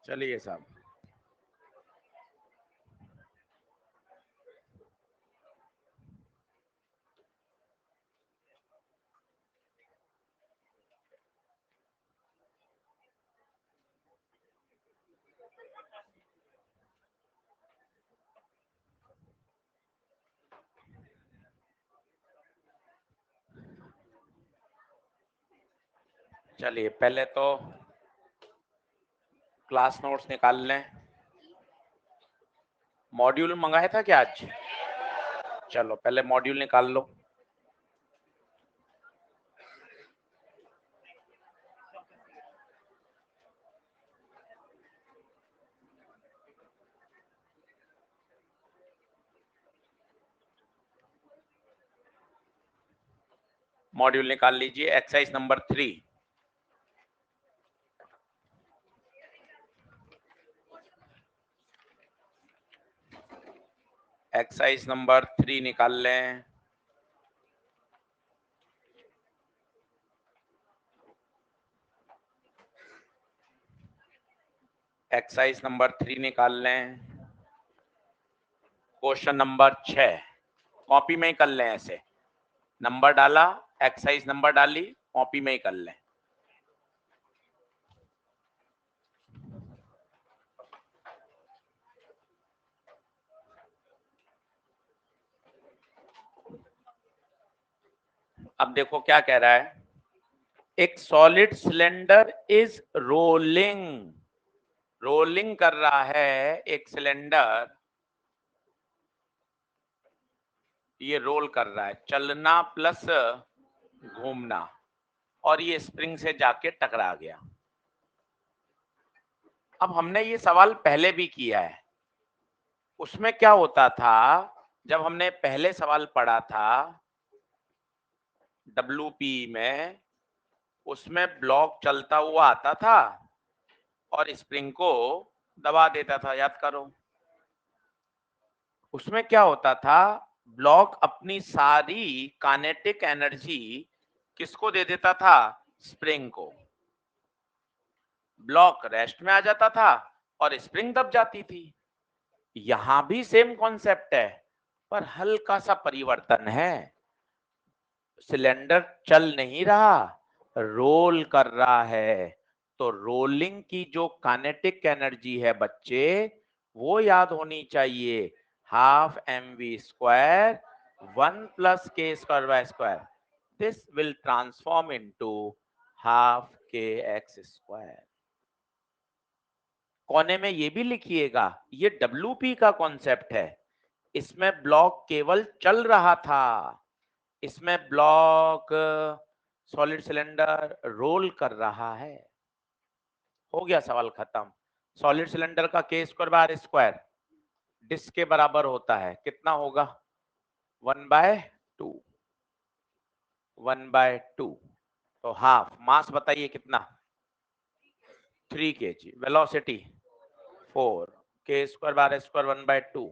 चलिए साहब, चलिए पहले तो क्लास नोट्स निकाल लें। मॉड्यूल मंगाया था क्या आज? चलो पहले मॉड्यूल निकाल लो। मॉड्यूल निकाल लीजिए, एक्सरसाइज नंबर 3। एक्सरसाइज नंबर 3 निकाल लें। एक्सरसाइज नंबर 3 निकाल लें। क्वेश्चन नंबर 6 कॉपी में ही कर लें। ऐसे नंबर डाला, एक्सरसाइज नंबर डाली, कॉपी में ही कर लें। अब देखो क्या कह रहा है। एक solid cylinder is rolling, rolling कर रहा है एक सिलेंडर, ये रोल कर रहा है, चलना प्लस घूमना, और ये स्प्रिंग से जाके टकरा गया। अब हमने ये सवाल पहले भी किया है। उसमें क्या होता था, जब हमने पहले सवाल पढ़ा था WP में, उसमें ब्लॉक चलता हुआ आता था और स्प्रिंग को दबा देता था, याद करो। उसमें क्या होता था, ब्लॉक अपनी सारी काइनेटिक एनर्जी किसको दे देता था? स्प्रिंग को। ब्लॉक रेस्ट में आ जाता था और स्प्रिंग दब जाती थी। यहां भी सेम कॉन्सेप्ट है, पर हल्का सा परिवर्तन है। सिलेंडर चल नहीं रहा, रोल कर रहा है। तो रोलिंग की जो काइनेटिक एनर्जी है बच्चे, वो याद होनी चाहिए, half mv² 1 + k² this will transform into half kx²। कोने में ये भी लिखिएगा, ये WP का कॉन्सेप्ट है। इसमें ब्लॉक केवल चल रहा था, इसमें ब्लॉक सॉलिड सिलेंडर रोल कर रहा है। हो गया सवाल खत्म। सॉलिड सिलेंडर का k² डिस्क के बराबर होता है, कितना होगा? 1/2, 1/2। तो हाफ, मास बताइए कितना? 3 kg, velocity 4, k² 1/2,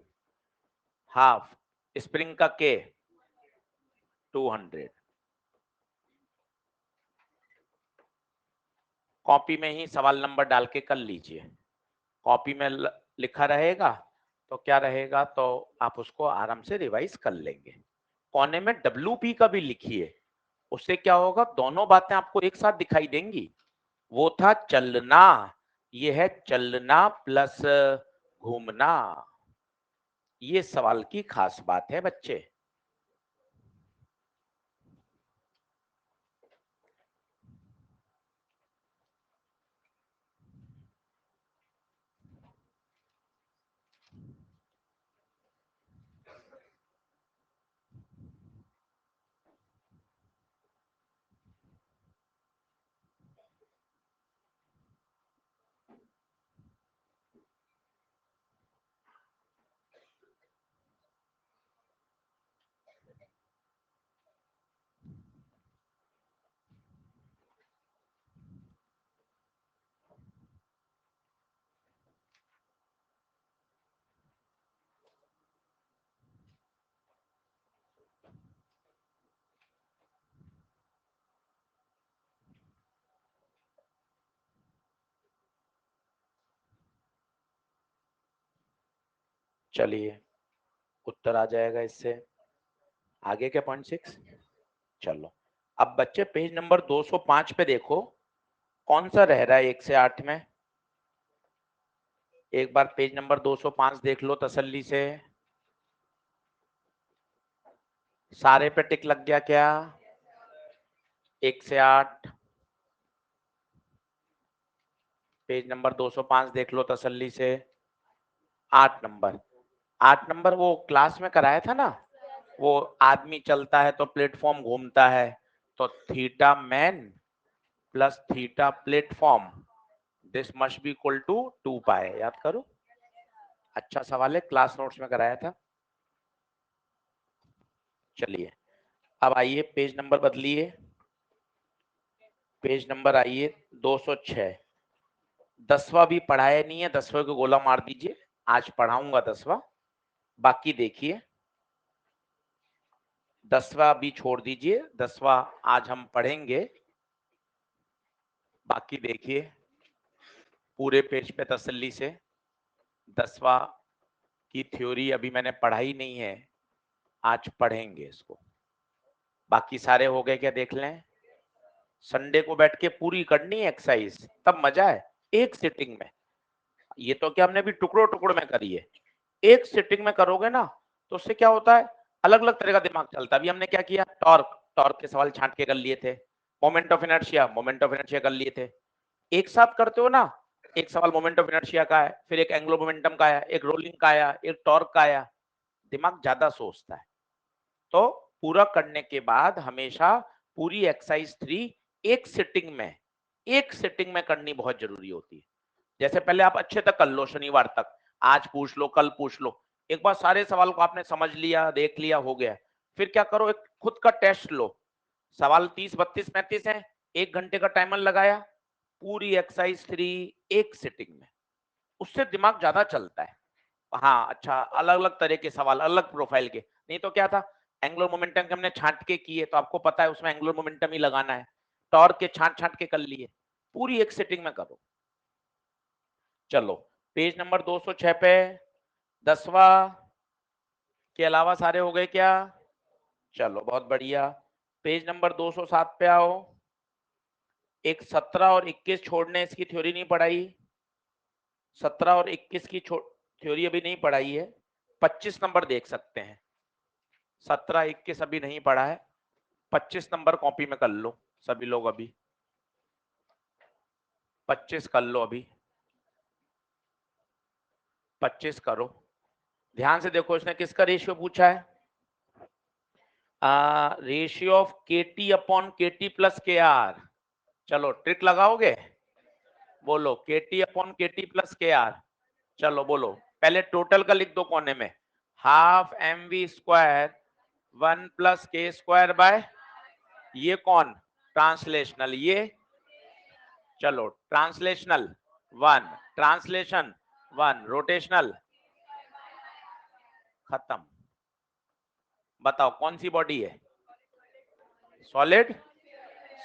half, spring का k 200। कॉपी में ही सवाल नंबर डाल के कर लीजिए। कॉपी में लिखा रहेगा तो क्या रहेगा, तो आप उसको आराम से रिवाइज कर लेंगे। कोने में WP का भी लिखिए, उससे क्या होगा, दोनों बातें आपको एक साथ दिखाई देंगी। वो था चलना, ये है चलना प्लस घूमना। ये सवाल की खास बात है बच्चे। चलिए उत्तर आ जाएगा इससे। आगे क्या 0.6। चलो अब बच्चे पेज नंबर 205 पे देखो कौन सा रह रहा है 1 से 8 में। एक बार पेज नंबर 205 देख लो तसल्ली से। सारे पे टिक लग गया क्या? 1 से 8 पेज नंबर 205 देख लो तसल्ली से। 8 नंबर, 8 नंबर वो क्लास में कराया था ना, वो आदमी चलता है तो प्लेटफॉर्म घूमता है, तो theta man plus theta platform this must be equal to 2 pi. याद करो, अच्छा सवाल है, क्लास नोट्स में कराया था। चलिए अब आइए पेज नंबर बदलिए, पेज नंबर आइए 206। 10वां भी पढ़ाया नहीं है, 10वें को गोला मार दीजिए, आज पढ़ाऊंगा 10वां, बाकी देखिए। 10वां भी छोड़ दीजिए, 10वां आज हम पढ़ेंगे, बाकी देखिए पूरे पेज पे तसल्ली से। 10वां की थ्योरी अभी मैंने पढ़ाई नहीं है, आज पढ़ेंगे इसको। बाकी सारे हो गए क्या देख लें। संडे को बैठ के पूरी करनी है एक्सरसाइज, तब मजा है एक सिटिंग में। ये तो क्या हमने भी टुकड़ों टुकड़ों में करी है, एक सिटिंग में करोगे ना तो उससे क्या होता है, अलग अलग तरह का दिमाग चलता है। अभी हमने क्या किया, टॉर्क, टॉर्क के सवाल छांट के कर लिए थे। Moment of inertia, moment of inertia कर लिए थे। एक साथ करते हो ना, एक सवाल मोमेंट ऑफ इनर्शिया का है, फिर एक एंग्लो मोमेंटम का आया, एक रोलिंग का आया, एक टॉर्क का आया, दिमाग ज्यादा सोचता है। तो पूरा करने के बाद हमेशा पूरी एक्सरसाइज 3 एक सिटिंग में, एक सिटिंग में करनी बहुत जरूरी होती है। जैसे पहले आप अच्छे तक कर लो, शनिवार तक, आज पूछ लो, कल पूछ लो, एक बार सारे सवाल को आपने समझ लिया, देख लिया, हो गया। फिर क्या करो, एक खुद का टेस्ट लो। सवाल 30, 32, 35 है, 1 घंटे का टाइमर लगाया, पूरी एक्सरसाइज 3 एक सिटिंग में, उससे दिमाग ज्यादा चलता है। हाँ अच्छा, अलग अलग तरह के सवाल, अलग प्रोफाइल के। नहीं तो क्या था, एंगुलर मोमेंटम के हमने छांट के किए, तो आपको पता है उसमें एंगुलर मोमेंटम ही लगाना है। टॉर्क के छांट छांट के कर लिए, पूरी एक सिटिंग में करो। चलो पेज नंबर 206 पे 10वां के अलावा सारे हो गए क्या? चलो बहुत बढ़िया। पेज नंबर 207 पे आओ। एक 17 और 21 छोड़ने, इसकी थ्योरी नहीं पढ़ाई। 17 और 21 की थ्योरी अभी नहीं पढ़ाई है। 25 नंबर देख सकते हैं, 17, 21 अभी नहीं पढ़ा है, 25 नंबर कॉपी में कर लो सभी लोग, अभी 25 कर लो, अभी 25 करो। ध्यान से देखो, इसने किसका रेशियो पूछा है, ratio of KT upon KT plus KR। चलो ट्रिक लगाओगे, बोलो KT upon KT plus KR। चलो बोलो, पहले टोटल का लिख दो कोने में, half mv square 1 plus k square by, ये कौन, ट्रांसलेशनल, ये चलो ट्रांसलेशनल 1, ट्रांसलेशन 1, रोटेशनल खत्म। बताओ कौन सी बॉडी है, सॉलिड,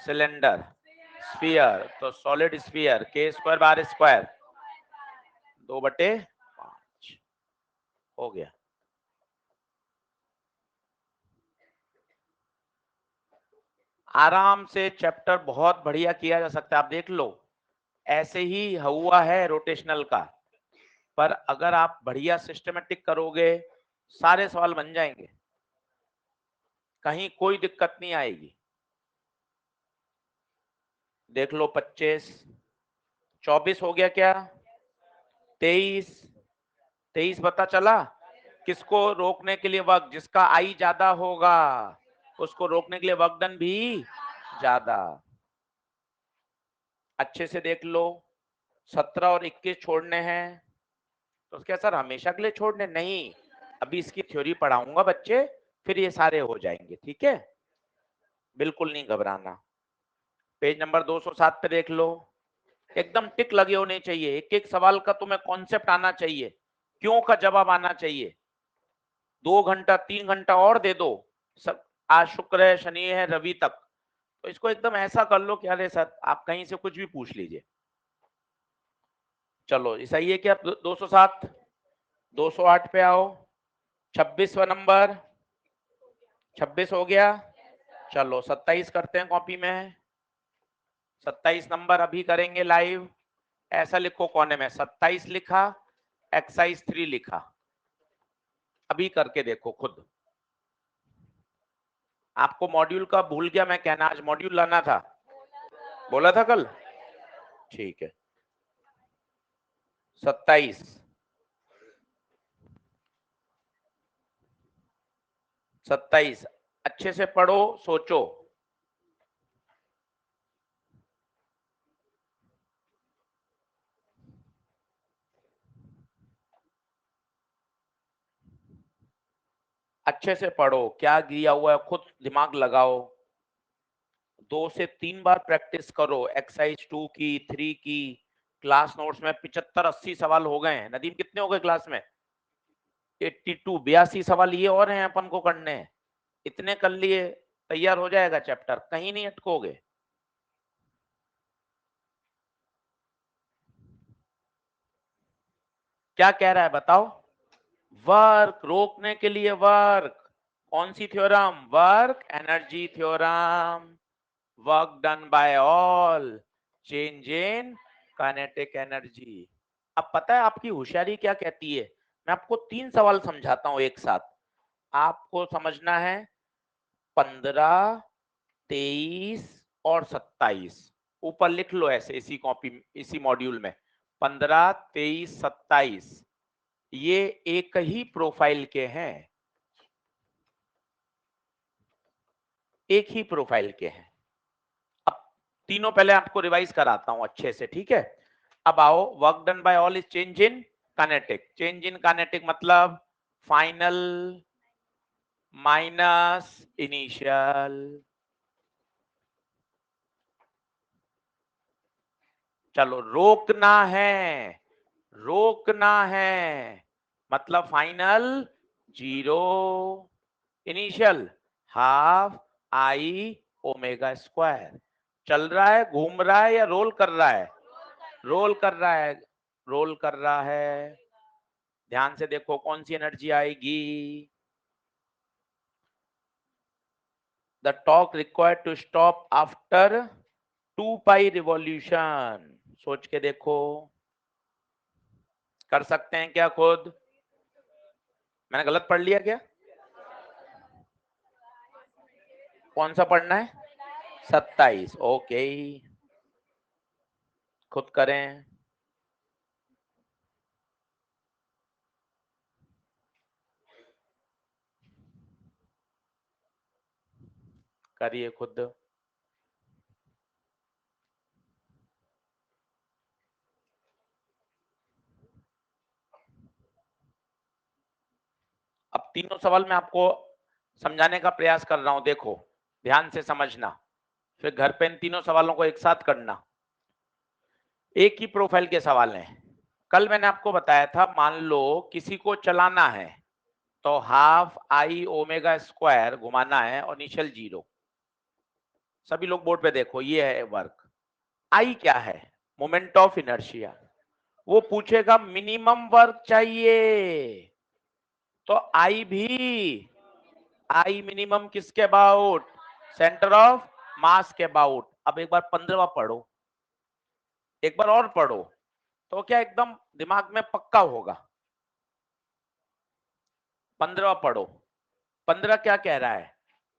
सिलेंडर, स्फीयर, तो solid sphere k square bar square 2/5 हो गया। आराम से चैप्टर बहुत बढ़िया किया जा सकता है, आप देख लो, ऐसे ही हुआ है रोटेशनल का, पर अगर आप बढ़िया सिस्टमेटिक करोगे सारे सवाल बन जाएंगे, कहीं कोई दिक्कत नहीं आएगी। देख लो 25, 24 हो गया क्या, 23, 23 पता चला। किसको रोकने के लिए वक्त, जिसका आई ज्यादा होगा उसको रोकने के लिए वर्क डन भी ज्यादा। अच्छे से देख लो, 17 और 21 छोड़ने हैं, तो क्या सर हमेशा के लिए छोड़ने, नहीं, अभी इसकी थ्योरी पढ़ाऊंगा बच्चे, फिर ये सारे हो जाएंगे, ठीक है, बिल्कुल नहीं घबराना। पेज नंबर 207 पे देख लो, एकदम टिक लगे होने चाहिए, एक एक सवाल का तुम्हें कॉन्सेप्ट आना चाहिए, क्यों का जवाब आना चाहिए। 2 घंटा 3 घंटा और दे दो, सब आज शुक्र है, शनि है, रवि तक, तो इसको एकदम ऐसा कर लो कि अरे सर आप कहीं से कुछ भी पूछ लीजिए। चलो सही है क्या 207, 208 पे आओ। 26वां नंबर, 26 हो गया। चलो 27 करते हैं कॉपी में। 27 नंबर अभी करेंगे लाइव। ऐसा लिखो कोने में 27 लिखा, एक्सरसाइज 3 लिखा। अभी करके देखो खुद। आपको मॉड्यूल का भूल गया मैं कहना, आज मॉड्यूल लाना था, बोला था कल। ठीक है 27 27 अच्छे से पढ़ो, सोचो। अच्छे से पढ़ो, क्या दिया हुआ है खुद दिमाग लगाओ। 2 से 3 बार प्रैक्टिस करो, एक्सरसाइज 2 की, 3 की। क्लास नोट्स में 75-80 सवाल हो गए हैं। नदीम कितने हो गए क्लास में? 82, 82 सवाल ये और हैं अपन को करने। इतने कर लिए, तैयार हो जाएगा चैप्टर, कहीं नहीं अटकोगे। क्या कह रहा है बताओ? वर्क रोकने के लिए वर्क। कौन सी theorem? Work energy theorem. Work done by all, change in kinetic energy. अब पता है आपकी होशियारी क्या कहती है? मैं आपको 3 सवाल समझाता हूं एक साथ। आपको समझना है 15, 23 और 27। ऊपर लिख लो ऐसे, इसी कॉपी, इसी मॉड्यूल में। 15, 23, 27 ये एक ही प्रोफाइल के हैं, एक ही प्रोफाइल के हैं। अब तीनों पहले आपको रिवाइज कराता हूं अच्छे से, ठीक है? अब आओ, work done by all is change in kinetic. Change in kinetic मतलब फाइनल माइनस इनिशियल। चलो रोकना है, रोकना है मतलब final 0, initial half I omega square. चल रहा है, घूम रहा है या रोल कर रहा है? रोल कर रहा है, रोल कर रहा है। ध्यान से देखो कौन सी एनर्जी आएगी। The torque required to stop after 2 pi revolution. सोच के देखो, कर सकते हैं क्या खुद? मैंने गलत पढ़ लिया क्या? कौन सा पढ़ना है? 27। ओके, खुद करें। करिए खुद। अब तीनों सवाल मैं आपको समझाने का प्रयास कर रहा हूं, देखो ध्यान से समझना, फिर घर पे इन तीनों सवालों को एक साथ करना। एक ही प्रोफाइल के सवाल हैं। कल मैंने आपको बताया था, मान लो किसी को चलाना है तो हाफ आई ओमेगा स्क्वायर घुमाना है और इनिशियल 0। सभी लोग बोर्ड पे देखो, ये है वर्क। आई क्या है? Moment of inertia. वो पूछेगा मिनिमम वर्क चाहिए, तो आई भी, आई मिनिमम किसके अबाउट? सेंटर ऑफ मास के अबाउट। अब एक बार 15वां पढ़ो, एक बार और पढ़ो, तो क्या एकदम दिमाग में पक्का होगा। 15वां पढ़ो। 15 क्या कह रहा है?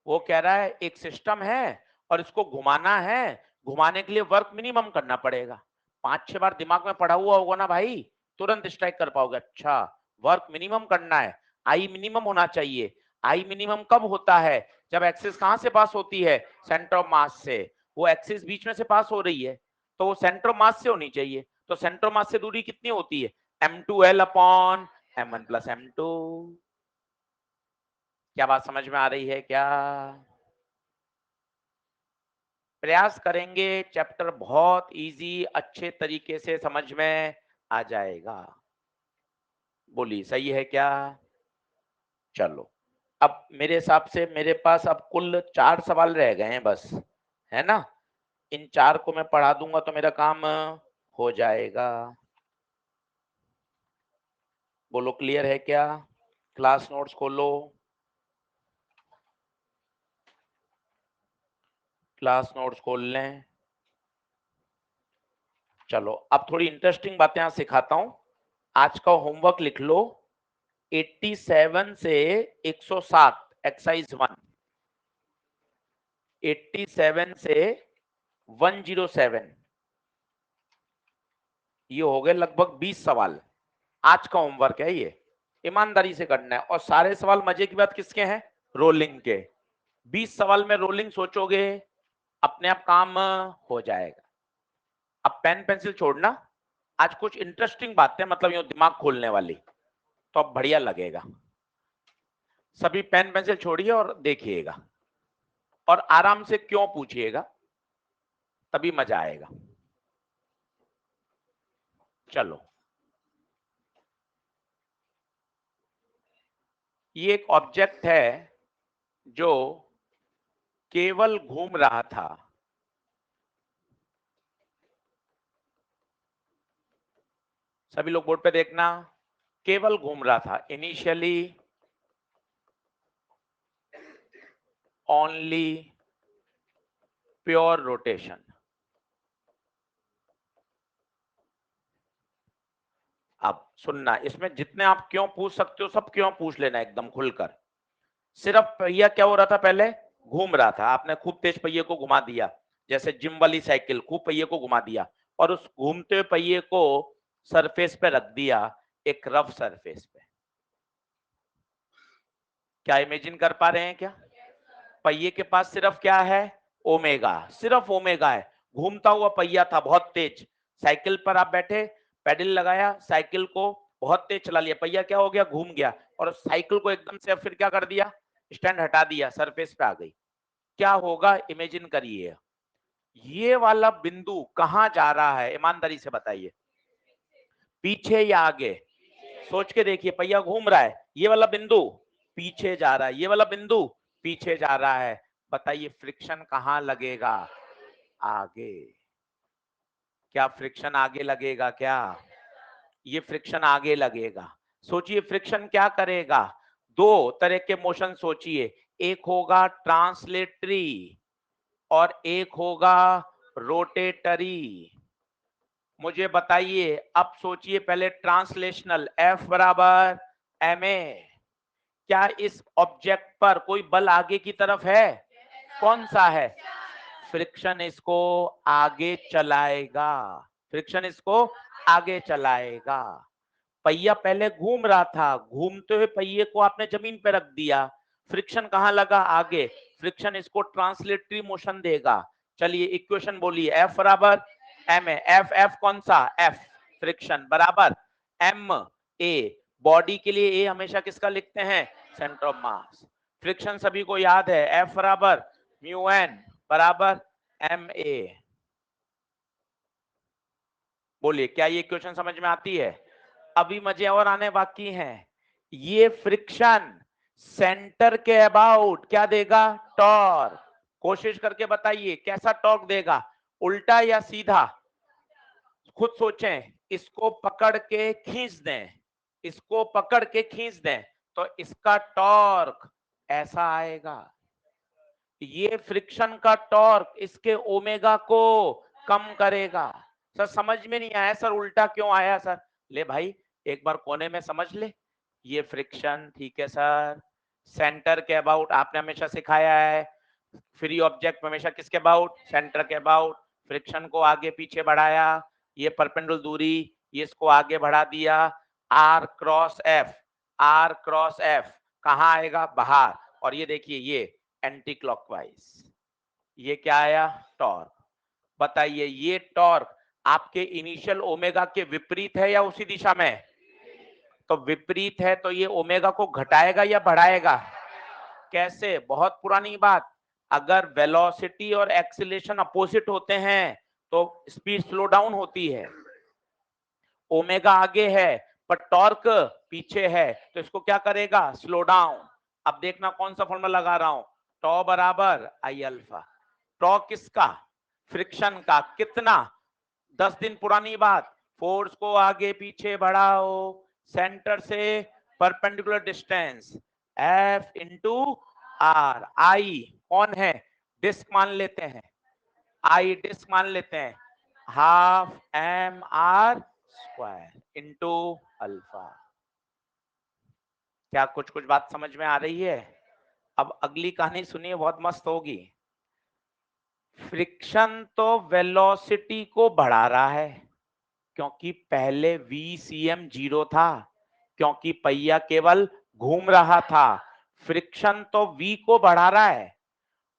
वो कह रहा है एक सिस्टम है और इसको घुमाना है, घुमाने के लिए वर्क मिनिमम करना पड़ेगा। 5-6 बार दिमाग में पढ़ा हुआ होगा ना भाई, तुरंत स्ट्राइक कर पाओगे। अच्छा, वर्क मिनिमम करना है, आई मिनिमम होना चाहिए। आई मिनिमम कब होता है? जब एक्सिस कहां से पास होती है? सेंटर ऑफ मास से। वो एक्सिस बीच में से पास हो रही है, तो वो सेंटर ऑफ मास से होनी चाहिए। तो सेंटर ऑफ मास से दूरी कितनी होती है? m2l upon m1 plus m2। क्या बात समझ में आ रही है क्या? प्रयास करेंगे, चैप्टर बहुत इजी अच्छे तरीके से समझ में आ जाएगा। बोलिए सही है क्या? चलो, अब मेरे हिसाब से मेरे पास अब कुल 4 सवाल रह गए हैं बस, है ना? इन 4 को मैं पढ़ा दूंगा तो मेरा काम हो जाएगा। बोलो क्लियर है क्या? क्लास नोट्स खोलो, क्लास नोट्स खोल लें। चलो अब थोड़ी इंटरेस्टिंग बातें यहाँ सिखाता हूं। आज का होमवर्क लिख लो, 87 से 107 एक्सरसाइज 1, 87 से 107, ये हो गए लगभग 20 सवाल। आज का होमवर्क है ये, ईमानदारी से करना है। और सारे सवाल मजे की बात किसके हैं? रोलिंग के। 20 सवाल में रोलिंग सोचोगे, अपने आप काम हो जाएगा। अब पेन पेंसिल छोड़ना, आज कुछ इंटरेस्टिंग बातें, मतलब ये दिमाग खोलने वाली, तो अब बढ़िया लगेगा। सभी पेन पेंसिल छोड़िए और देखिएगा, और आराम से क्यों पूछिएगा, तभी मजा आएगा। चलो, ये एक ऑब्जेक्ट है जो केवल घूम रहा था। सभी लोग बोर्ड पे देखना, केवल घूम रहा था। Initially only pure rotation. अब सुनना, इसमें जितने आप क्यों पूछ सकते हो सब क्यों पूछ लेना एकदम खुलकर। सिर्फ पहिया क्या हो रहा था? पहले घूम रहा था, आपने खूब तेज पहिए को घुमा दिया, जैसे जिम वाली साइकिल, खूब पहिए को घुमा दिया, और उस घूमते हुए पहिए को सरफेस पे रख दिया, एक रफ सरफेस पे। क्या इमेजिन कर पा रहे हैं क्या? पहिए के पास सिर्फ क्या है? ओमेगा, सिर्फ ओमेगा है। घूमता हुआ पहिया था बहुत तेज, साइकिल पर आप बैठे, पेडल लगाया, साइकिल को बहुत तेज चला लिया, पहिया क्या हो गया? घूम गया, और साइकिल को एकदम से फिर क्या कर दिया? स्टैंड हटा दिया, सरफेस पे आ गई। क्या होगा? इमेजिन करिए, ये वाला बिंदु कहां जा रहा है? ईमानदारी से बताइए, पीछे या आगे? सोच के देखिए, पहिया घूम रहा है, ये वाला बिंदु पीछे जा रहा है, ये वाला बिंदु पीछे जा रहा है। बताइए फ्रिक्शन कहां लगेगा? आगे। क्या फ्रिक्शन आगे लगेगा क्या? ये फ्रिक्शन आगे लगेगा। सोचिए फ्रिक्शन क्या करेगा? दो तरह के मोशन सोचिए, एक होगा ट्रांसलेटरी और एक होगा रोटेटरी। मुझे बताइए, अब सोचिए पहले ट्रांसलेशनल, F बराबर ma। क्या इस ऑब्जेक्ट पर कोई बल आगे की तरफ है? कौन सा है? फ्रिक्शन इसको आगे चलाएगा, फ्रिक्शन इसको आगे चलाएगा। पहिया पहले घूम रहा था, घूमते हुए पहिए को आपने जमीन पे रख दिया, फ्रिक्शन कहां लगा? आगे। फ्रिक्शन इसको ट्रांसलेटरी मोशन देगा। चलिए इक्वेशन बोलिए, F बराबर ma। F कौन सा? F फ्रिक्शन बराबर ma। बॉडी के लिए ए हमेशा किसका लिखते हैं? Centre of mass. फ्रिक्शन सभी को याद है, F बराबर म्यू एन बराबर ma। बोलिए, क्या ये इक्वेशन समझ में आती है? अभी मजे और आने बाकी हैं। ये फ्रिक्शन सेंटर के अबाउट क्या देगा? टॉर्क। कोशिश करके बताइए कैसा टॉर्क देगा, उल्टा या सीधा? खुद सोचें, इसको पकड़ के खींच दें, इसको पकड़ के खींच दें, तो इसका टॉर्क ऐसा आएगा। ये फ्रिक्शन का टॉर्क इसके ओमेगा को कम करेगा। सर समझ में नहीं आया सर, उल्टा क्यों आया सर? ले भाई, एक बार कोने में समझ ले। ये फ्रिक्शन, ठीक है सर, सेंटर के अबाउट आपने हमेशा सिखाया है, फ्री ऑब्जेक्ट हमेशा किसके अबाउट? सेंटर के अबाउट। फ्रिक्शन को आगे पीछे बढ़ाया, ये परपेंडिकुलर दूरी, ये इसको आगे बढ़ा दिया, R cross F, R cross F कहाँ आएगा? बाहर। और ये देखिए, ये एंटी क्लॉकवाइज, ये क्या आया? टॉर्क। बताइए ये टॉर्क आपके इनिशियल ओमेगा के विपरीत है या उसी दिशा में? तो विपरीत है, तो ये ओमेगा को घटाएगा या बढ़ाएगा? कैसे? बहुत पुरानी बात, अगर वेलोसिटी और एक्सीलरेशन अपोजिट होते हैं तो स्पीड स्लो डाउन होती है। ओमेगा आगे है पर टॉर्क पीछे है, तो इसको क्या करेगा? Slow down. अब देखना कौन सा फॉर्मूला लगा रहा हूं, टॉ बराबर आई अल्फा। टॉ किसका? फ्रिक्शन का। कितना? 10 दिन पुरानी बात, फोर्स को आगे पीछे बढ़ाओ, सेंटर से perpendicular distance F into R. I कौन है, डिस्क मान लेते हैं, आई डिस्क मान लेते हैं, half M R square into alpha. क्या कुछ कुछ बात समझ में आ रही है? अब अगली कहानी सुनिए, बहुत मस्त होगी। फ्रिक्शन तो वेलोसिटी को बढ़ा रहा है, क्योंकि पहले VCM 0 था, क्योंकि पहिया केवल घूम रहा था। फ्रिक्शन तो V को बढ़ा रहा है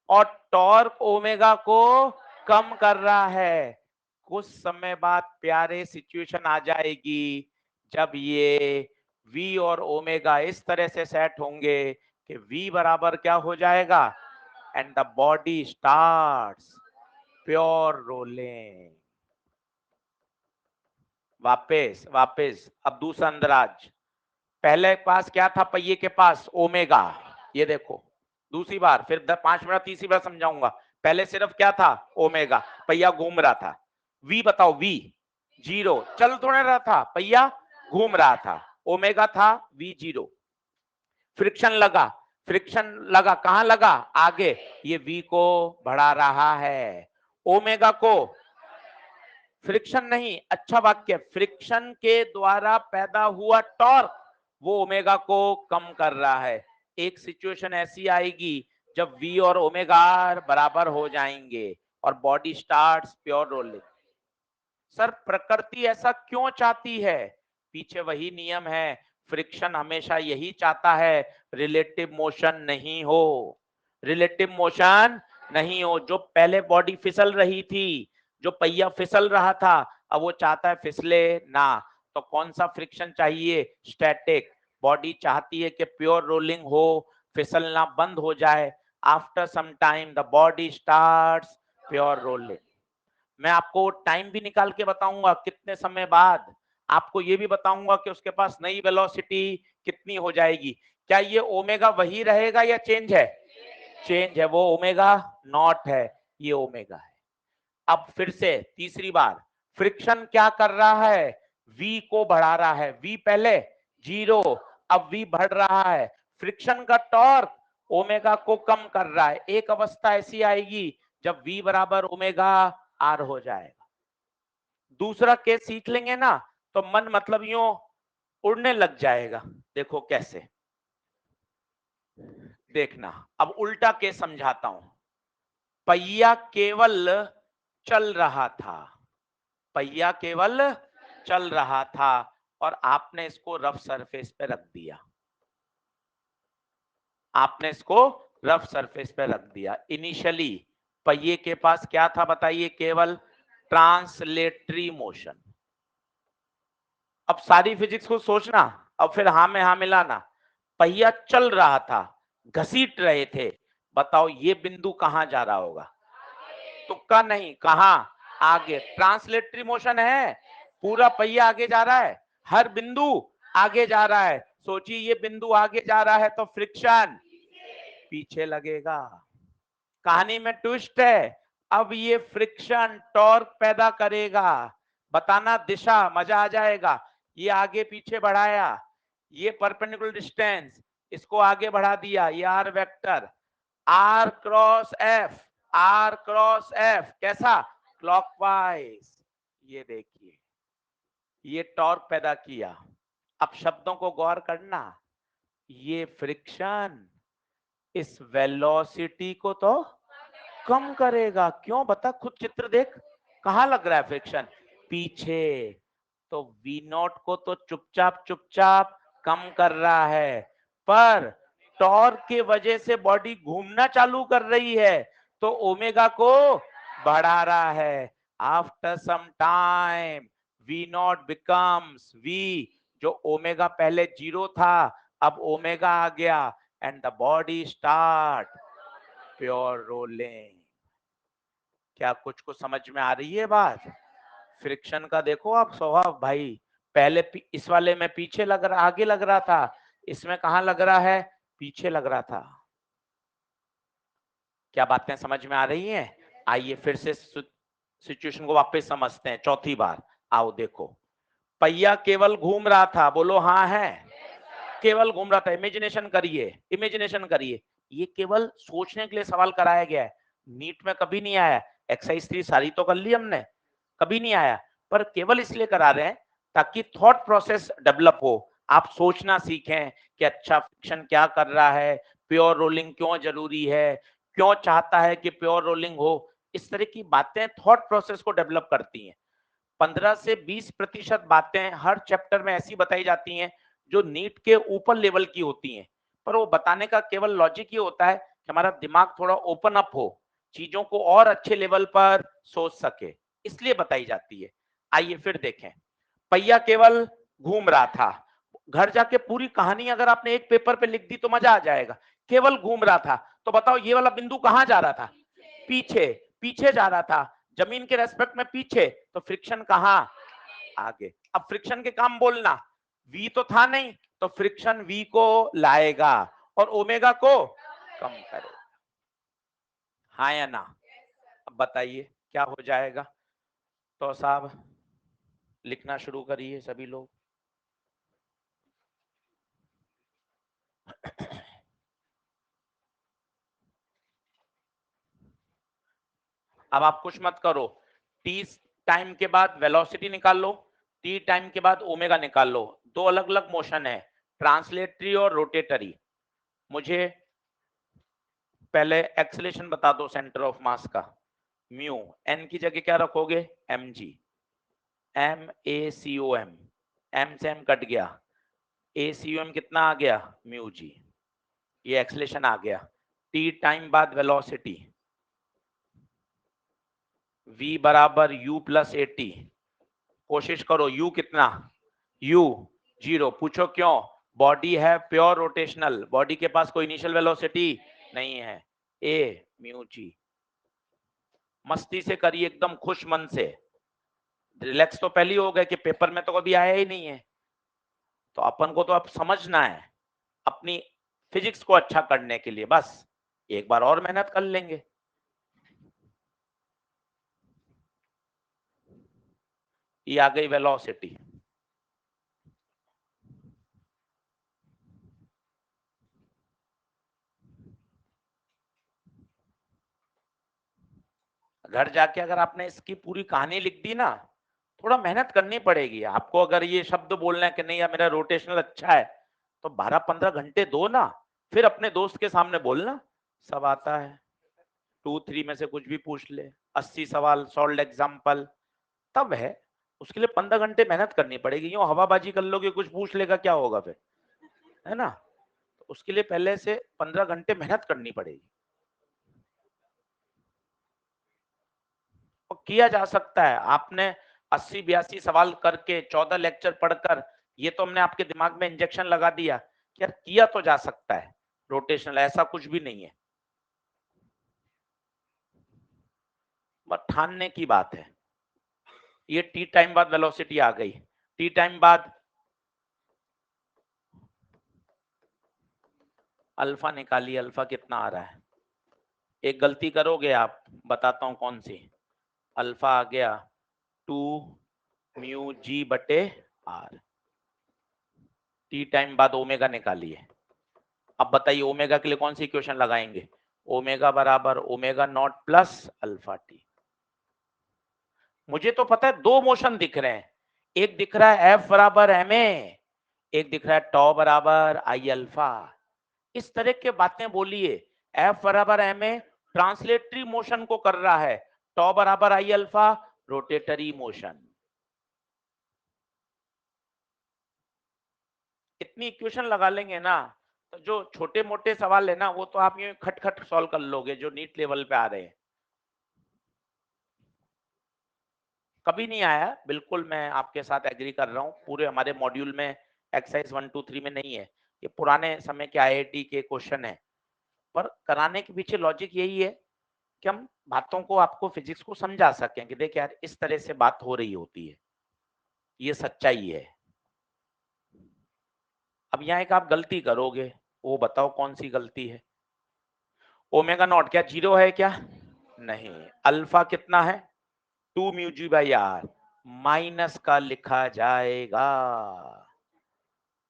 और टॉर्क ओमेगा को कम कर रहा है। कुछ समय बाद प्यारे सिचुएशन आ जाएगी जब ये V और ओमेगा इस तरह से सेट होंगे कि V बराबर क्या हो जाएगा, and the body starts pure rolling. वापस अब दूसरा अंदराज। पहले पास क्या था पहिए के पास, ओमेगा, ये देखो दूसरी बार, फिर 5 मिनट तीसरी बार समझाऊंगा। पहले सिर्फ क्या था, ओमेगा, पहिया घूम रहा था। वी बताओ, वी 0, चल थोड़ा रहा था, पहिया घूम रहा था, ओमेगा था, V 0। फ्रिक्शन लगा कहां लगा, आगे, ये V को बढ़ा रहा है, ओमेगा को फ्रिक्शन नहीं, अच्छा वाक्य, फ्रिक्शन के द्वारा पैदा हुआ टॉर्क वो ओमेगा को कम कर रहा है। एक सिचुएशन ऐसी आएगी जब V और ओमेगा बराबर हो जाएंगे और body starts pure rolling. Sir प्रकृति ऐसा क्यों चाहती है? पीछे वही नियम है, फ्रिक्शन हमेशा यही चाहता है, रिलेटिव मोशन नहीं हो, रिलेटिव मोशन नहीं हो। जो पहले बॉडी फिसल रही थी, जो पहिया फिसल रहा था, अब वो चाहता है फिसले ना। तो कौन सा फ्रिक्शन चाहिए, स्टैटिक। बॉडी चाहती है कि प्योर रोलिंग हो, फिसलना बंद हो जाए। After some time the body starts pure rolling. मैं आपको टाइम भी निकाल के बताऊंगा कितने समय बाद, आपको ये भी बताऊंगा कि उसके पास नई वेलोसिटी कितनी हो जाएगी। क्या ये ओमेगा वही रहेगा या चेंज है? चेंज है, वो ओमेगा नॉट है, ये ओमेगा है। अब फिर से तीसरी बार, फ्रिक्शन क्या कर रहा है, V को बढ़ा रहा है। V पहले 0, अब V बढ़ रहा है। फ्रिक्शन का टॉर्क ओमेगा को कम कर रहा है। एक अवस्था ऐसी आएगी जब V बराबर ओमेगा आर हो जाएगा। दूसरा केस सीख लेंगे ना तो मन मतलब यूं उड़ने लग जाएगा। देखो कैसे, देखना, अब उल्टा केस समझाता हूं। पहिया केवल चल रहा था, पहिया केवल चल रहा था और आपने इसको रफ सरफेस पे रख दिया, आपने इसको रफ सरफेस पे रख दिया। इनिशियली पहिए के पास क्या था बताइए, केवल ट्रांसलेटरी मोशन। अब सारी फिजिक्स को सोचना, अब फिर हाँ में हाँ मिलाना। पहिया चल रहा था, घसीट रहे थे, बताओ ये बिंदु कहां जा रहा होगा, तुक्का नहीं, कहां, आगे। ट्रांसलेटरी मोशन है, पूरा पहिया आगे जा रहा है, हर बिंदु आगे जा रहा है। सोचिए ये बिंदु आगे जा रहा है तो फ्रिक्शन पीछे लगेगा। कहानी में ट्विस्ट है, अब ये फ्रिक्शन टॉर्क पैदा करेगा, बताना दिशा, मजा आ जाएगा। ये आगे पीछे बढ़ाया, ये परपेंडिकुलर डिस्टेंस, इसको आगे बढ़ा दिया, ये R vector, R cross F, R cross F कैसा, क्लॉकवाइज। ये देखिए ये टॉर्क पैदा किया। अब शब्दों को गौर करना, ये फ्रिक्शन इस वेलोसिटी को तो कम करेगा। क्यों बता, खुद चित्र देख, कहां लग रहा है फ्रिक्शन, पीछे। तो V नॉट को तो चुपचाप चुपचाप कम कर रहा है, पर टॉर्क के वजह से बॉडी घूमना चालू कर रही है तो ओमेगा को बढ़ा रहा है। After some time V naught becomes V, जो ओमेगा पहले 0 था अब ओमेगा आ गया, and the body start pure rolling. क्या कुछ को समझ में आ रही है बात? फ्रिक्शन का देखो आप स्वभाव भाई, पहले इस वाले में पीछे लग रहा, आगे लग रहा था, इसमें कहां लग रहा है, पीछे लग रहा था। क्या बातें समझ में आ रही हैं? आइए फिर से सिचुएशन को वापस समझते हैं चौथी बार। आओ देखो, पहिया केवल घूम रहा था, बोलो हाँ है, केवल घूम रहा था। इमेजिनेशन करिए, इमेजिनेशन करिए, ये केवल सोचने के लिए सवाल कराया गया है, नीट में कभी नहीं आया। एक्सरसाइज 3 सारी तो कर ली हमने, कभी नहीं आया, पर केवल इसलिए करा रहे हैं ताकि थॉट प्रोसेस डेवलप हो, आप सोचना सीखें कि अच्छा फ्रिक्शन क्या कर रहा है, प्योर रोलिंग क्यों जरूरी है, क्यों चाहता है कि प्योर रोलिंग हो। इस तरह की बातें थॉट प्रोसेस को डेवलप करती हैं। 15 से 20% बातें हर चैप्टर में ऐसी बताई जाती हैं जो नीट के ऊपर लेवल की होती हैं, पर वो बताने का केवल लॉजिक ये होता है कि हमारा दिमाग थोड़ा ओपन अप हो, चीजों को और अच्छे लेवल पर सोच सके, इसलिए बताई जाती है। आइए फिर देखें, पहिया केवल घूम रहा था, घर जाके पूरी कहानी अगर आपने एक पेपर पे लिख दी तो मजा आ जाएगा। केवल घूम रहा था, तो बताओ ये वाला बिंदु कहां जा रहा था, पीछे, पीछे जा रहा था, जमीन के रेस्पेक्ट में पीछे, तो फ्रिक्शन कहां, आगे। अब फ्रिक्शन के काम बोलना, v तो था नहीं, तो फ्रिक्शन v को लाएगा और ओमेगा को कम करेगा, हाँ या ना। अब बताइए क्या हो जाएगा। तो साहब लिखना शुरू करिए सभी लोग। अब आप कुछ मत करो, t टाइम के बाद वेलोसिटी निकाल लो, t टाइम के बाद ओमेगा निकाल लो। दो अलग अलग मोशन है, ट्रांसलेटरी और रोटेटरी। मुझे पहले एक्सेलेरेशन बता दो सेंटर ऑफ मास का, म्यू, एन की जगह क्या रखोगे, M G, M A C O M, M से एम कट गया, ए सी ओ एम कितना आ गया, म्यू जी, ये एक्सेलेरेशन आ गया। टी टाइम बाद वेलोसिटी, v बराबर u प्लस ए टी, कोशिश करो u कितना, u 0, पूछो क्यों, बॉडी है प्योर रोटेशनल, बॉडी के पास कोई इनिशियल वेलोसिटी नहीं है, a म्यू जी। मस्ती से करिए, एकदम खुश मन से, रिलैक्स तो पहले हो गए कि पेपर में तो कभी आया ही नहीं है, तो अपन को तो अब समझना है अपनी फिजिक्स को अच्छा करने के लिए, बस एक बार और मेहनत कर लेंगे। ये आ गई वेलोसिटी, घर जाके अगर आपने इसकी पूरी कहानी लिख दी ना, थोड़ा मेहनत करनी पड़ेगी आपको। अगर ये शब्द बोलना है कि नहीं यार मेरा रोटेशनल अच्छा है, तो 12-15 घंटे दो ना, फिर अपने दोस्त के सामने बोलना सब आता है, 2-3 में से कुछ भी पूछ ले, 80 सवाल सॉल्व एग्जाम्पल, तब है। उसके लिए 15 घंटे मेहनत करनी पड़ेगी, यूं हवाबाजी कर लोगे कुछ पूछ लेगा क्या होगा फिर, है ना। तो उसके लिए पहले से 15 घंटे मेहनत करनी पड़ेगी, और किया जा सकता है। आपने 80-82 सवाल करके 14 लेक्चर पढ़कर ये तो हमने आपके दिमाग में इंजेक्शन लगा दिया कि यार किया तो जा सकता है रोटेशनल, ऐसा कुछ भी नहीं है, बस ठानने की बात है। ये टी टाइम बाद वेलोसिटी आ गई, टी टाइम बाद अल्फा निकालिए, अल्फा कितना आ रहा है। एक गलती करोगे आप, बताता हूं कौन सी। अल्फा आ गया 2 म्यू जी बटे आर, टी टाइम बाद ओमेगा निकालिए। अब बताइए ओमेगा के लिए कौन सी इक्वेशन लगाएंगे, ओमेगा बराबर omega naught plus alpha T. मुझे तो पता है दो मोशन दिख रहे हैं, एक दिख रहा है एफ बराबर एम ए, एक दिख रहा है टॉ बराबर आई अल्फा। इस तरह के बातें बोलिए, एफ बराबर एम ए ट्रांसलेटरी मोशन को कर रहा है, टॉ बराबर आई अल्फा रोटेटरी मोशन। इतनी इक्वेशन लगा लेंगे ना, तो जो छोटे मोटे सवाल है ना वो तो आप ये खट खट सॉल्व कर लोगे जो नीट लेवल पे आ रहे हैं। कभी नहीं आया, बिल्कुल मैं आपके साथ एग्री कर रहा हूँ, पूरे हमारे मॉड्यूल में एक्सरसाइज 1 2 3 में नहीं है, ये पुराने समय के आईआईटी के क्वेश्चन है। पर कराने के पीछे लॉजिक यही है कि हम बातों को, आपको फिजिक्स को समझा सकें कि देख यार इस तरह से बात हो रही होती है, ये सच्चाई है। अब यहाँ एक आप गलती करोगे, वो बताओ कौन सी गलती है। ओमेगा नॉट क्या 0 है क्या, नहीं, अल्फा कितना है 2 mu G by R, minus का लिखा जाएगा।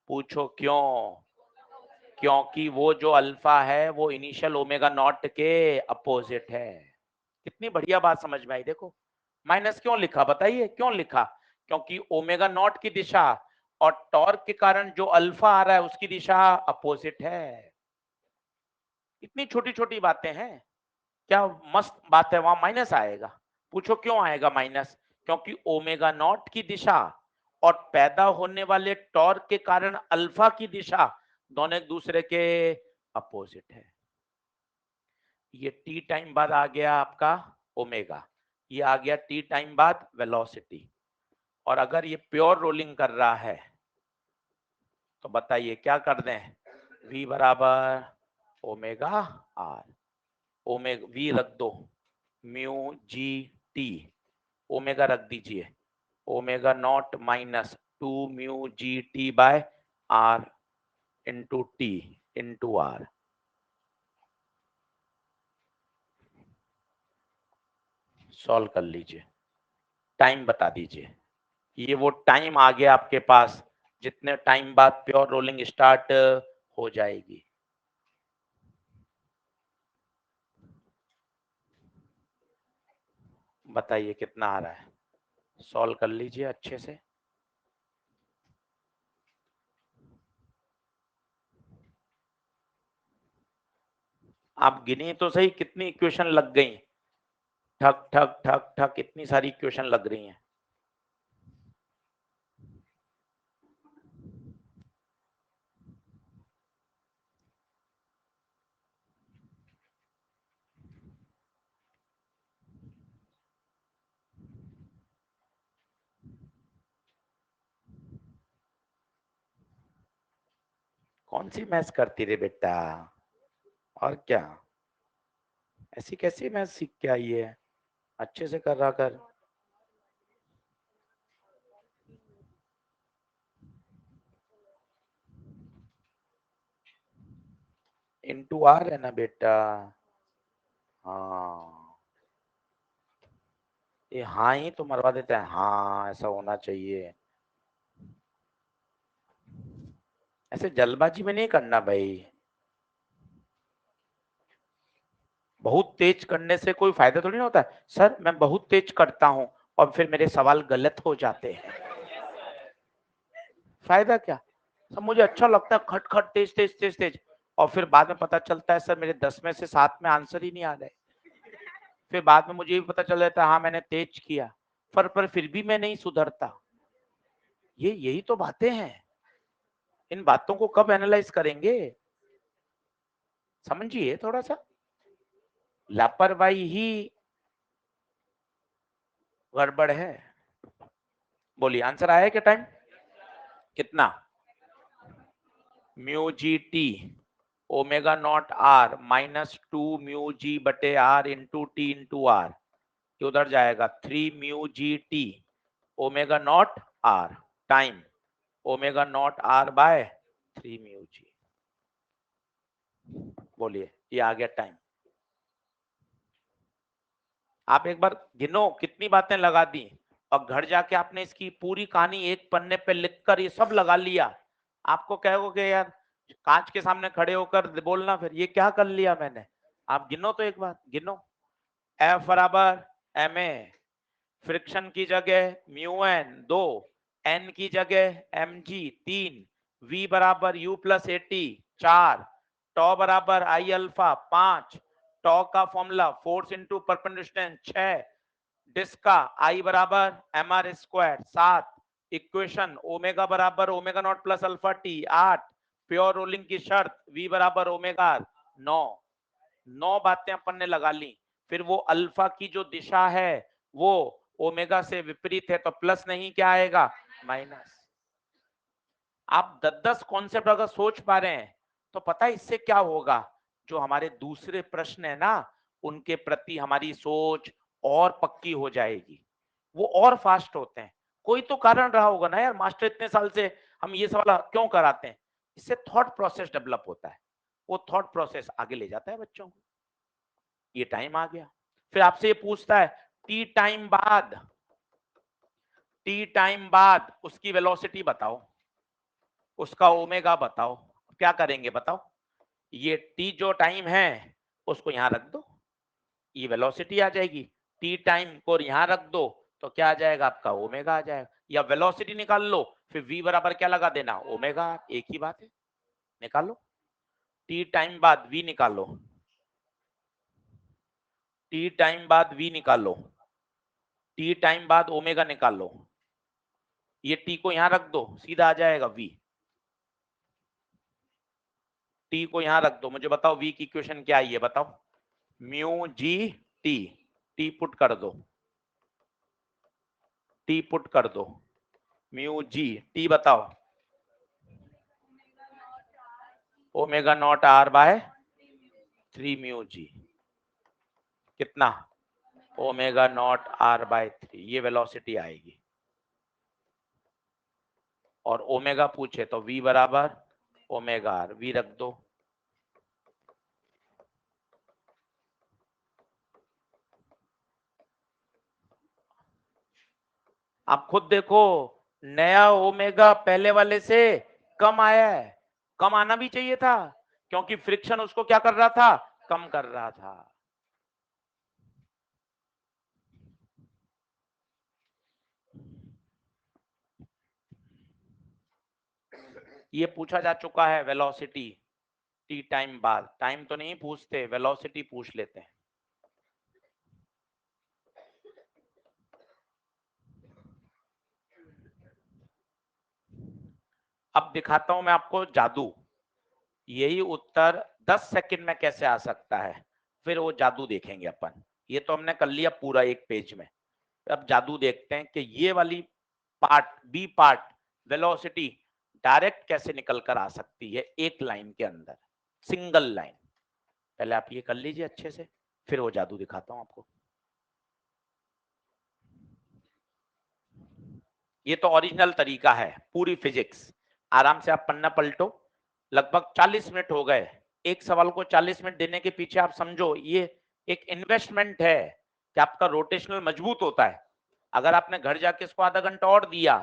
पूछो क्यों? क्योंकि वो जो अल्फा है वो इनिशियल ओमेगा नॉट के अपोजिट है। कितनी बढ़िया बात समझ में आई। देखो माइनस क्यों लिखा, बताइए क्यों लिखा? क्योंकि ओमेगा नॉट की दिशा और टॉर्क के कारण जो अल्फा आ रहा है उसकी दिशा अपोजिट है। इतनी छोटी छोटी बातें हैं, क्या मस्त बात है। वहां माइनस आएगा। पूछो क्यों आएगा माइनस? क्योंकि ओमेगा नॉट की दिशा और पैदा होने वाले टॉर्क के कारण अल्फा की दिशा दोनों एक दूसरे के अपोजिट है। ये टी टाइम बाद आ गया आपका ओमेगा, ये आ गया टी टाइम बाद वेलोसिटी। और अगर ये प्योर रोलिंग कर रहा है तो बताइए क्या कर दें? v बराबर ओमेगा आर, ओमेगा v रख दो, म्यू जी टी, ओमेगा रख दीजिए, omega naught minus 2 mu ji T by R into T into R. Solve कर लीजिए, टाइम बता दीजिए। ये वो टाइम आ गया आपके पास जितने टाइम बाद प्योर रोलिंग स्टार्ट हो जाएगी। बताइए कितना आ रहा है? सॉल्व कर लीजिए अच्छे से। आप गिनिए तो सही कितनी इक्वेशन लग गई। ठक ठक ठक ठक इतनी सारी इक्वेशन लग रही हैं। कौन सी मैथ्स करती रे बेटा? और क्या, ऐसी कैसी मैथ्स सीख के आई है? अच्छे से कर रहा कर। इंटू आर है ना बेटा? हाँ, ये हाँ ही तो मरवा देता है। हाँ ऐसा होना चाहिए। ऐसे जल्दबाजी में नहीं करना भाई। बहुत तेज करने से कोई फायदा थोड़ी ना होता है। सर मैं बहुत तेज करता हूँ और फिर मेरे सवाल गलत हो जाते हैं, फायदा क्या? सब मुझे अच्छा लगता है खट खट तेज तेज तेज तेज, और फिर बाद में पता चलता है सर मेरे 10 में से 7 में आंसर ही नहीं आ रहे। फिर बाद में मुझे भी पता चल जाता है हाँ मैंने तेज किया, पर फिर भी मैं नहीं सुधरता। ये यही तो बातें हैं। इन बातों को कब एनालाइज करेंगे? समझिए थोड़ा सा। लापरवाही ही गड़बड़ है। बोलिए आंसर आया क्या? टाइम कितना? म्यू जी t omega naught R minus 2 mu g बटे R into T into R. ये उधर जाएगा 3 mu ji t omega naught R time omega naught R by 3 mu g. बोलिए ये आ गया टाइम। आप एक बार गिनो कितनी बातें लगा दी, और घर जाके आपने इसकी पूरी कहानी एक पन्ने पे लिखकर ये सब लगा लिया। आपको कहोगे यार कांच के सामने खड़े होकर बोलना फिर ये क्या कर लिया मैंने। आप गिनो तो एक बार गिनो। एफ बराबर एम ए, फ्रिक्शन की जगह म्यू एन 2, एन की जगह एम जी 3, वी बराबर यू प्लस 80 4, टॉ बराबर आई अल्फा 5, टॉ का formula force into perpendicular 6, disk का आई बराबर m R square 7, equation omega बराबर omega naught plus alpha t 8, pure rolling की शर्त वी बराबर ओमेगा 9। 9 बातें अपन ने लगा ली। फिर वो अल्फा की जो दिशा है वो ओमेगा से विपरीत है तो प्लस नहीं क्या आएगा? माइनस। आप 10-10 कॉन्सेप्ट अगर सोच पा रहे हैं तो पता है इससे क्या होगा? जो हमारे दूसरे प्रश्न है ना उनके प्रति हमारी सोच और पक्की हो जाएगी, वो और फास्ट होते हैं। कोई तो कारण रहा होगा ना यार, मास्टर इतने साल से हम ये सवाल क्यों कराते हैं? इससे थॉट प्रोसेस डेवलप होता है, वो थॉट प्रोसेस आगे ले जाता है बच्चों को। ये टाइम आ गया। फिर आपसे ये पूछता है टी टाइम बाद टी टाइम बाद उसकी वेलोसिटी बताओ, उसका ओमेगा बताओ। क्या करेंगे बताओ? ये टी जो टाइम है उसको यहां रख दो, ये वेलोसिटी आ जाएगी। टी टाइम को यहां रख दो तो क्या आ जाएगा आपका? ओमेगा आ जाएगा। या वेलोसिटी निकाल लो, फिर v बराबर क्या लगा देना? ओमेगा। एक ही बात है, निकालो। टी टाइम बाद v निकालो, टी टाइम बाद v निकालो, टी टाइम बाद ओमेगा निकालो। ये टी को यहां रख दो, सीधा आ जाएगा v। टी को यहां रख दो, मुझे बताओ v की इक्वेशन क्या आई है बताओ? म्यू जी टी, टी पुट कर दो, टी पुट कर दो, म्यू जी टी बताओ। Omega naught R by 3 mu g, कितना? ओमेगा नॉट आर बाय 3, ये वेलोसिटी आएगी। और ओमेगा पूछे तो v बराबर ओमेगा आर, v रख दो। आप खुद देखो, नया ओमेगा पहले वाले से कम आया है। कम आना भी चाहिए था, क्योंकि फ्रिक्शन उसको क्या कर रहा था? कम कर रहा था। ये पूछा जा चुका है वेलोसिटी टी टाइम बाद। टाइम तो नहीं पूछते, वेलोसिटी पूछ लेते हैं। अब दिखाता हूं मैं आपको जादू। यही उत्तर 10 सेकंड में कैसे आ सकता है, फिर वो जादू देखेंगे अपन। ये तो हमने कर लिया पूरा एक पेज में। अब जादू देखते हैं कि ये वाली part, B part, velocity direct कैसे निकल कर आ सकती है एक लाइन के अंदर, सिंगल लाइन। पहले आप ये कर लीजिए अच्छे से, फिर वो जादू दिखाता हूं आपको। ये तो ओरिजिनल तरीका है, पूरी फिजिक्स। आराम से आप पन्ना पलटो। लगभग 40 मिनट हो गए। एक सवाल को 40 मिनट देने के पीछे आप समझो ये एक इन्वेस्टमेंट है कि आपका रोटेशनल मजबूत होता है। अगर आपने घर जाके इसको आधा घंटा और दिया,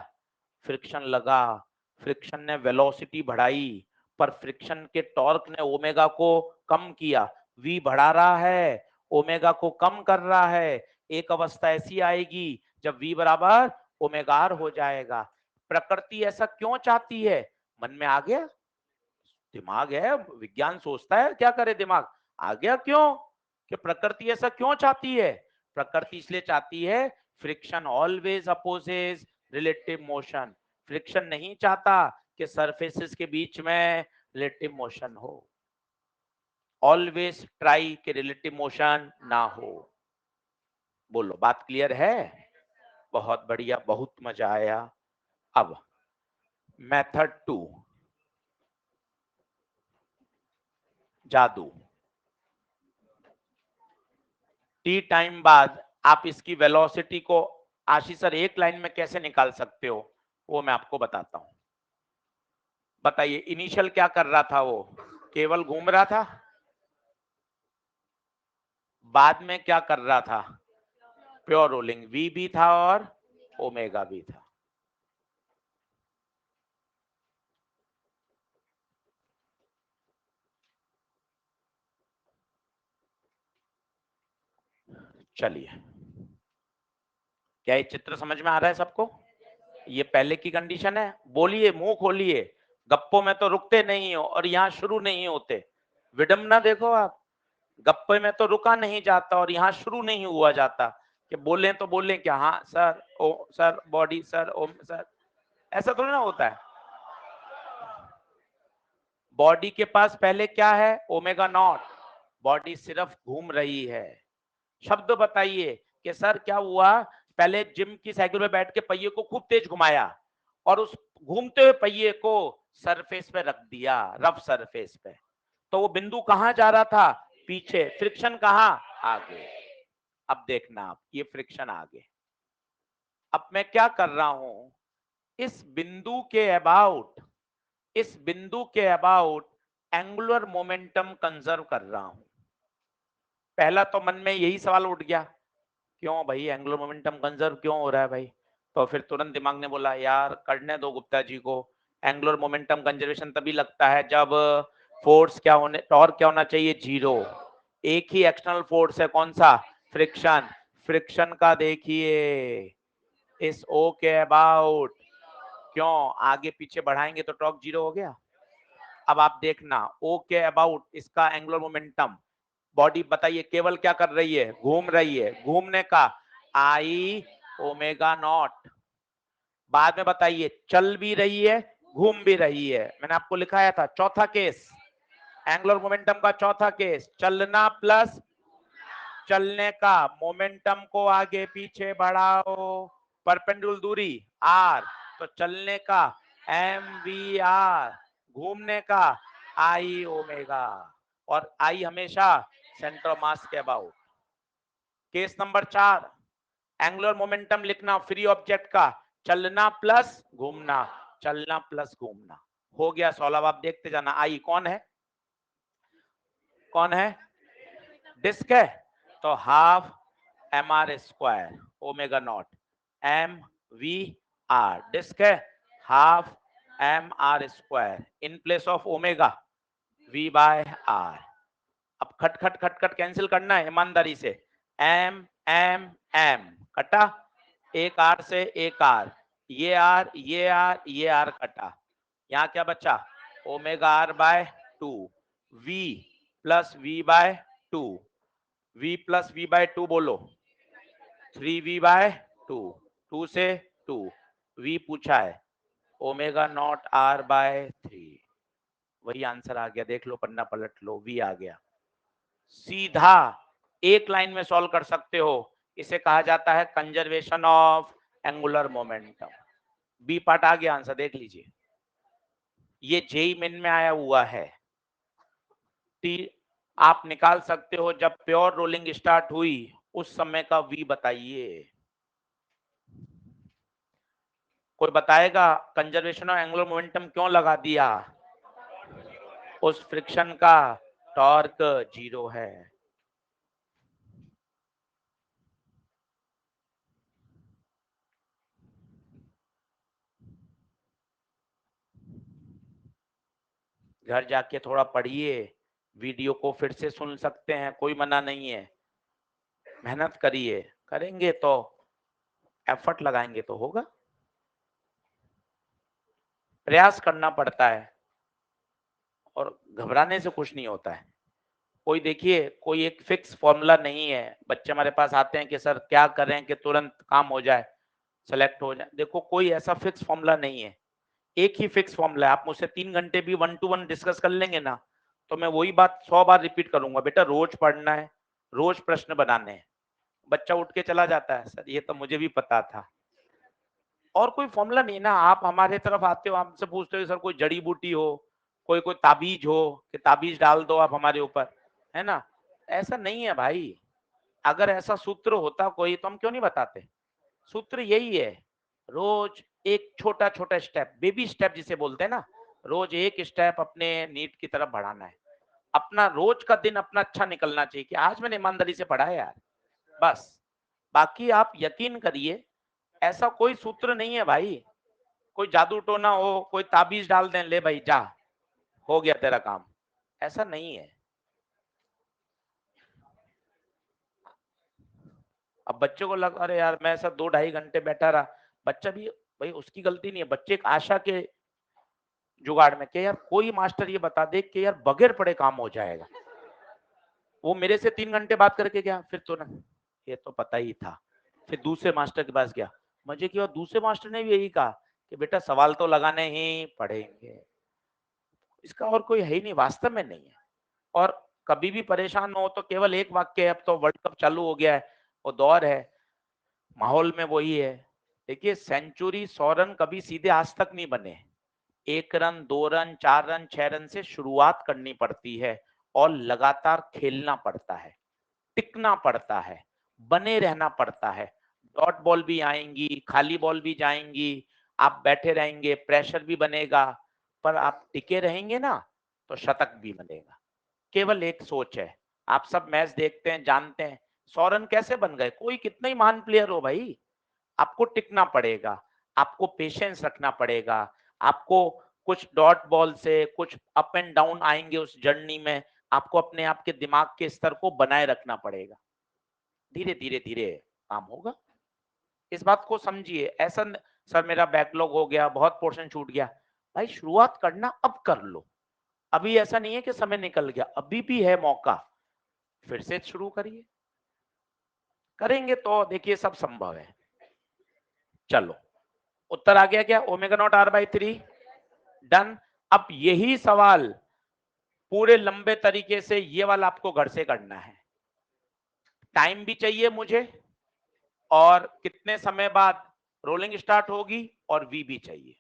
फ्रिक्शन लगा, फ्रिक्शन ने वेलोसिटी बढ़ाई, पर फ्रिक्शन के टॉर्क ने ओमेगा को कम किया। वी बढ़ा रहा है, ओमेगा को कम कर रहा है। एक अवस्था ऐसी आएगी जब वी बराबर ओमेगा आर हो जाएगा। प्रकृति ऐसा क्यों चाहती है? मन में आ गया? दिमाग है, विज्ञान सोचता है, क्या करे दिमाग? आ गया क्यों? कि प्रकृति ऐसा क्यों चाहती है? प्रकृति इसलिए चाहती है, friction always opposes relative motion. Friction नहीं चाहता कि सरफेसेस के बीच में रिलेटिव मोशन हो। ऑलवेज ट्राई के रिलेटिव मोशन ना हो। बोलो, बात क्लियर है? बहुत बढ़िया, बहुत मजा आया। अब मेथड 2, जादू। टी टाइम बाद आप इसकी वेलोसिटी को आशीष सर एक लाइन में कैसे निकाल सकते हो, वो मैं आपको बताता हूं। बताइए, इनिशियल क्या कर रहा था? वो केवल घूम रहा था। बाद में क्या कर रहा था? Pure rolling. वी भी था और ओमेगा भी था। चलिए, क्या ये चित्र समझ में आ रहा है सबको? ये पहले की कंडीशन है। बोलिए, मुंह खोलिए। गप्पों में तो रुकते नहीं हो और यहाँ शुरू नहीं होते। विडम्बना देखो आप, गप्पे में तो रुका नहीं जाता और यहाँ शुरू नहीं हुआ जाता कि बोले तो बोले क्या, हाँ सर, ओ सर, बॉडी सर, ओम सर। ऐसा थोड़ी ना होता है। बॉडी के पास पहले क्या है? Omega naught. बॉडी सिर्फ घूम रही है। शब्द बताइए कि सर क्या हुआ? पहले जिम की साइकिल पे बैठ के पहिए को खूब तेज घुमाया और उस घूमते हुए पहिए को सरफेस पे रख दिया, रफ सरफेस पे। तो वो बिंदु कहां जा रहा था? पीछे। फ्रिक्शन कहां? आगे। अब देखना आप, ये फ्रिक्शन आगे। अब मैं क्या कर रहा हूं? इस बिंदु के अबाउट, इस बिंदु के अबाउट एंगुलर मोमेंटम कंजर्व कर रहा हूं। पहला तो मन में यही सवाल उठ गया, क्यों भाई एंगुलर मोमेंटम कंजर्व क्यों हो रहा है भाई? तो फिर तुरंत दिमाग ने बोला यार करने दो गुप्ता जी को, एंगुलर मोमेंटम कंजर्वेशन तभी लगता है जब फोर्स क्या होने, टॉर्क क्या होना चाहिए, 0। एक ही एक्सटर्नल फोर्स है, कौन सा, फ्रिक्शन। फ्रिक्शन का देखिए इस ओ के अबाउट, क्यों आगे पीछे बढ़ाएंगे तो टॉर्क 0 हो गया। अब आप देखना ओ के अबाउट इसका एंगुलर मोमेंटम, बॉडी बताइए केवल क्या कर रही है, घूम रही है, घूमने का आई ओमेगा नॉट। बाद में बताइए चल भी रही है घूम भी रही है, मैंने आपको लिखाया था चौथा केस, एंगुलर मोमेंटम का चौथा केस, चलना प्लस चलने का, मोमेंटम को आगे पीछे बढ़ाओ, परपेंडिकुलर दूरी आर, तो चलने का एम वी आर, घूमने का आई ओमेगा, और आई हमेशा सेंटर ऑफ मास के about. Case number 4, angular momentum लिखना फ्री ऑब्जेक्ट का, चलना प्लस घूमना, चलना प्लस घूमना, हो गया सॉल्व। आप देखते जाना। आई कौन है, कौन है, डिस्क है, तो half M R square omega naught, m v R, disk है half M R square in place of omega v by R. अब खट खट खट खट कैंसिल करना है ईमानदारी से, एम एम एम कटा, एक आर से एक आर, ये आर ये आर ये आर कटा, यहाँ क्या बचा, omega R by 2, V plus V by 2, v plus V by 2 बोलो, 3v बाय 2, 2 से 2, v पूछा है, ओमेगा नॉट आर बाय 3, वही आंसर आ गया, देख लो पन्ना पलट लो, v आ गया। सीधा एक लाइन में सॉल्व कर सकते हो, इसे कहा जाता है conservation of angular momentum. B part आ गया आंसर, देख लीजिए, ये जेई मेन में आया हुआ है। टी आप निकाल सकते हो, जब प्योर रोलिंग स्टार्ट हुई उस समय का वी बताइए, कोई बताएगा कंजर्वेशन ऑफ एंगुलर मोमेंटम क्यों लगा दिया, उस फ्रिक्शन का टॉर्क 0 है। घर जाके थोड़ा पढ़िए, वीडियो को फिर से सुन सकते हैं, कोई मना नहीं है, मेहनत करिए, करेंगे तो एफर्ट लगाएंगे तो होगा, प्रयास करना पड़ता है और घबराने से कुछ नहीं होता है। कोई देखिए कोई एक फिक्स फॉर्मूला नहीं है, बच्चे हमारे पास आते हैं कि सर क्या करें कि तुरंत काम हो जाए, सेलेक्ट हो जाए, देखो कोई ऐसा फिक्स फॉर्मूला नहीं है, एक ही फिक्स फॉर्मूला है। आप मुझसे 3 घंटे भी 1 to 1 डिस्कस कर लेंगे ना, तो मैं वही बात 100 बार रिपीट करूंगा, बेटा रोज पढ़ना है, रोज प्रश्न बनाने हैं। बच्चा उठ के चला जाता है, सर ये तो मुझे भी पता था, और कोई फॉर्मूला नहीं ना। आप हमारे तरफ आते हो, हमसे पूछते हो सर कोई जड़ी बूटी हो, कोई कोई ताबीज हो कि ताबीज डाल दो आप हमारे ऊपर, है ना, ऐसा नहीं है भाई। अगर ऐसा सूत्र होता कोई तो हम क्यों नहीं बताते, सूत्र यही है, रोज एक छोटा छोटा स्टेप, बेबी स्टेप जिसे बोलते हैं ना, रोज एक स्टेप अपने नीट की तरफ बढ़ाना है, अपना रोज का दिन अपना अच्छा निकलना चाहिए कि आज मैंने ईमानदारी से पढ़ा है यार, बस। बाकी आप यकीन करिए ऐसा कोई सूत्र नहीं है भाई, कोई जादू टोना हो, कोई ताबीज डाल दें, ले भाई जा हो गया तेरा काम, ऐसा नहीं है। अब बच्चे को लग अरे यार मैं ऐसा 2-2.5 घंटे बैठा रहा, बच्चा भी भाई उसकी गलती नहीं है, बच्चे एक आशा के जुगाड़ में कि यार कोई मास्टर ये बता दे कि यार बगैर पढ़े काम हो जाएगा। वो मेरे से 3 घंटे बात करके गया, फिर तो ना ये तो पता ही था, फिर दूसरे मास्टर के पास गया, मजे की बात दूसरे मास्टर ने भी यही कहा कि बेटा सवाल तो लगाने ही पड़ेंगे, इसका और कोई है ही नहीं, वास्तव में नहीं है। और कभी भी परेशान हो तो केवल एक वाक्य, अब तो वर्ल्ड कप चालू हो गया है, वो दौर है, माहौल में वही है। देखिए सेंचुरी 100 रन कभी सीधे आज तक नहीं बने, 1 रन 2 रन 4 रन 6 रन से शुरुआत करनी पड़ती है और लगातार खेलना पड़ता है, टिकना पड़ता है, बने रहना पड़ता है। डॉट बॉल भी आएंगी, खाली बॉल भी जाएंगी, आप बैठे रहेंगे, प्रेशर भी बनेगा, पर आप टिके रहेंगे ना तो शतक भी बनेगा। केवल एक सोच है, आप सब मैच देखते हैं जानते हैं 100 रन कैसे बन गए, कोई कितना ही महान प्लेयर हो भाई, आपको टिकना पड़ेगा, आपको पेशेंस रखना पड़ेगा, आपको कुछ डॉट बॉल से कुछ अप एंड डाउन आएंगे उस जर्नी में, आपको अपने आप के दिमाग के स्तर को बनाए रखना पड़ेगा। धीरे धीरे धीरे काम होगा। इस बात को समझिए। ऐसा सर मेरा बैकलॉग हो गया, बहुत पोर्शन छूट गया, भाई शुरुआत करना अब कर लो। अभी ऐसा नहीं है कि समय निकल गया, अभी भी है मौका, फिर से शुरू करिए। करेंगे तो देखिए सब संभव है। चलो उत्तर आ गया क्या? Omega naught R by 3 done. अब यही सवाल पूरे लंबे तरीके से ये वाला आपको घर से करना है। टाइम भी चाहिए मुझे और कितने समय बाद रोलिंग स्टार्ट होगी और वी भी चाहिए।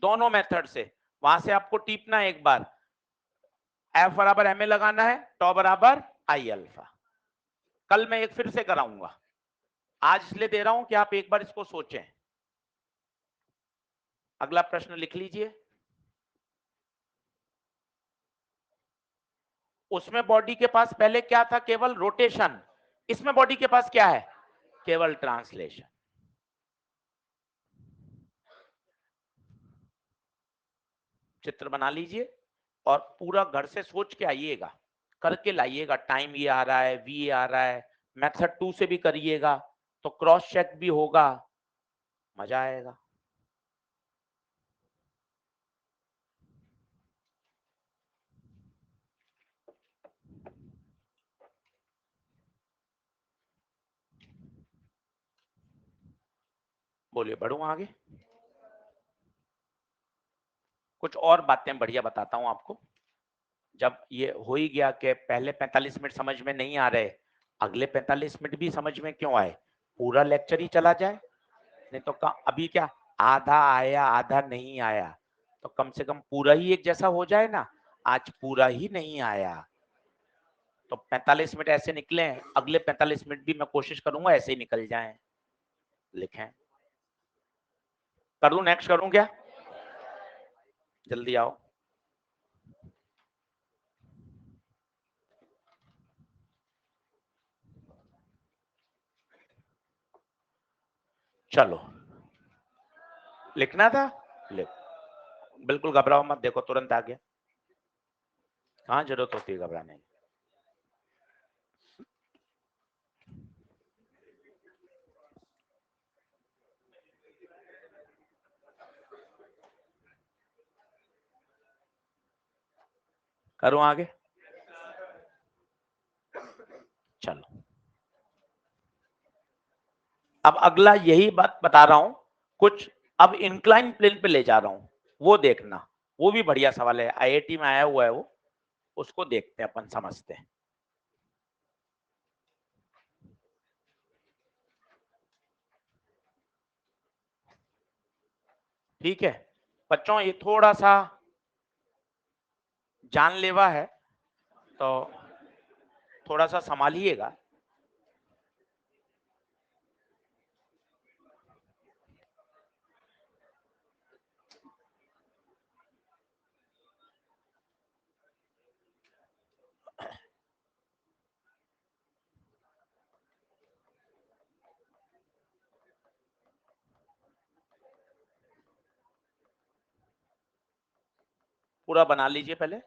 दोनों मेथड से वहां से आपको टीपना है एक बार, एफ बराबर एम ए लगाना है, टॉ बराबर आई अल्फा। कल मैं एक फिर से कराऊंगा, आज इसलिए दे रहा हूं कि आप एक बार इसको सोचें। अगला प्रश्न लिख लीजिए। उसमें बॉडी के पास पहले क्या था? केवल रोटेशन। इसमें बॉडी के पास क्या है? केवल ट्रांसलेशन। चित्र बना लीजिए और पूरा घर से सोच के आइएगा, करके लाइएगा। टाइम ये आ रहा है, वी ये आ रहा है, मेथड 2 से भी करिएगा तो क्रॉस चेक भी होगा, मजा आएगा। बोलिए, बढ़ूं आगे? कुछ और बातें बढ़िया बताता हूं आपको। जब ये हो ही गया कि पहले 45 मिनट समझ में नहीं आ रहे, अगले 45 मिनट भी समझ में क्यों आए, पूरा लेक्चर ही चला जाए। नहीं तो अभी क्या, आधा आया आधा नहीं आया, तो कम से कम पूरा ही एक जैसा हो जाए ना। आज पूरा ही नहीं आया तो 45 मिनट ऐसे निकले, अगले 45 मिनट भी मैं कोशिश करूंगा ऐसे ही निकल जाएं। लिखें, कर दूं? नेक्स्ट करूं क्या? जल्दी आओ। चलो, लिखना था, लिख। बिल्कुल घबराओ मत, देखो तुरंत आ गया। कहाँ जरूरत होती है घबराने की? करूं आगे? चलो, अब अगला यही बात बता रहा हूं कुछ, अब इंक्लाइन प्लेन पे ले जा रहा हूं, वो देखना। वो भी बढ़िया सवाल है, आईआईटी में आया हुआ है वो, उसको देखते हैं, अपन समझते हैं। ठीक है बच्चों, ये थोड़ा सा जानलेवा है तो थोड़ा सा संभालिएगा। पूरा बना लीजिए पहले।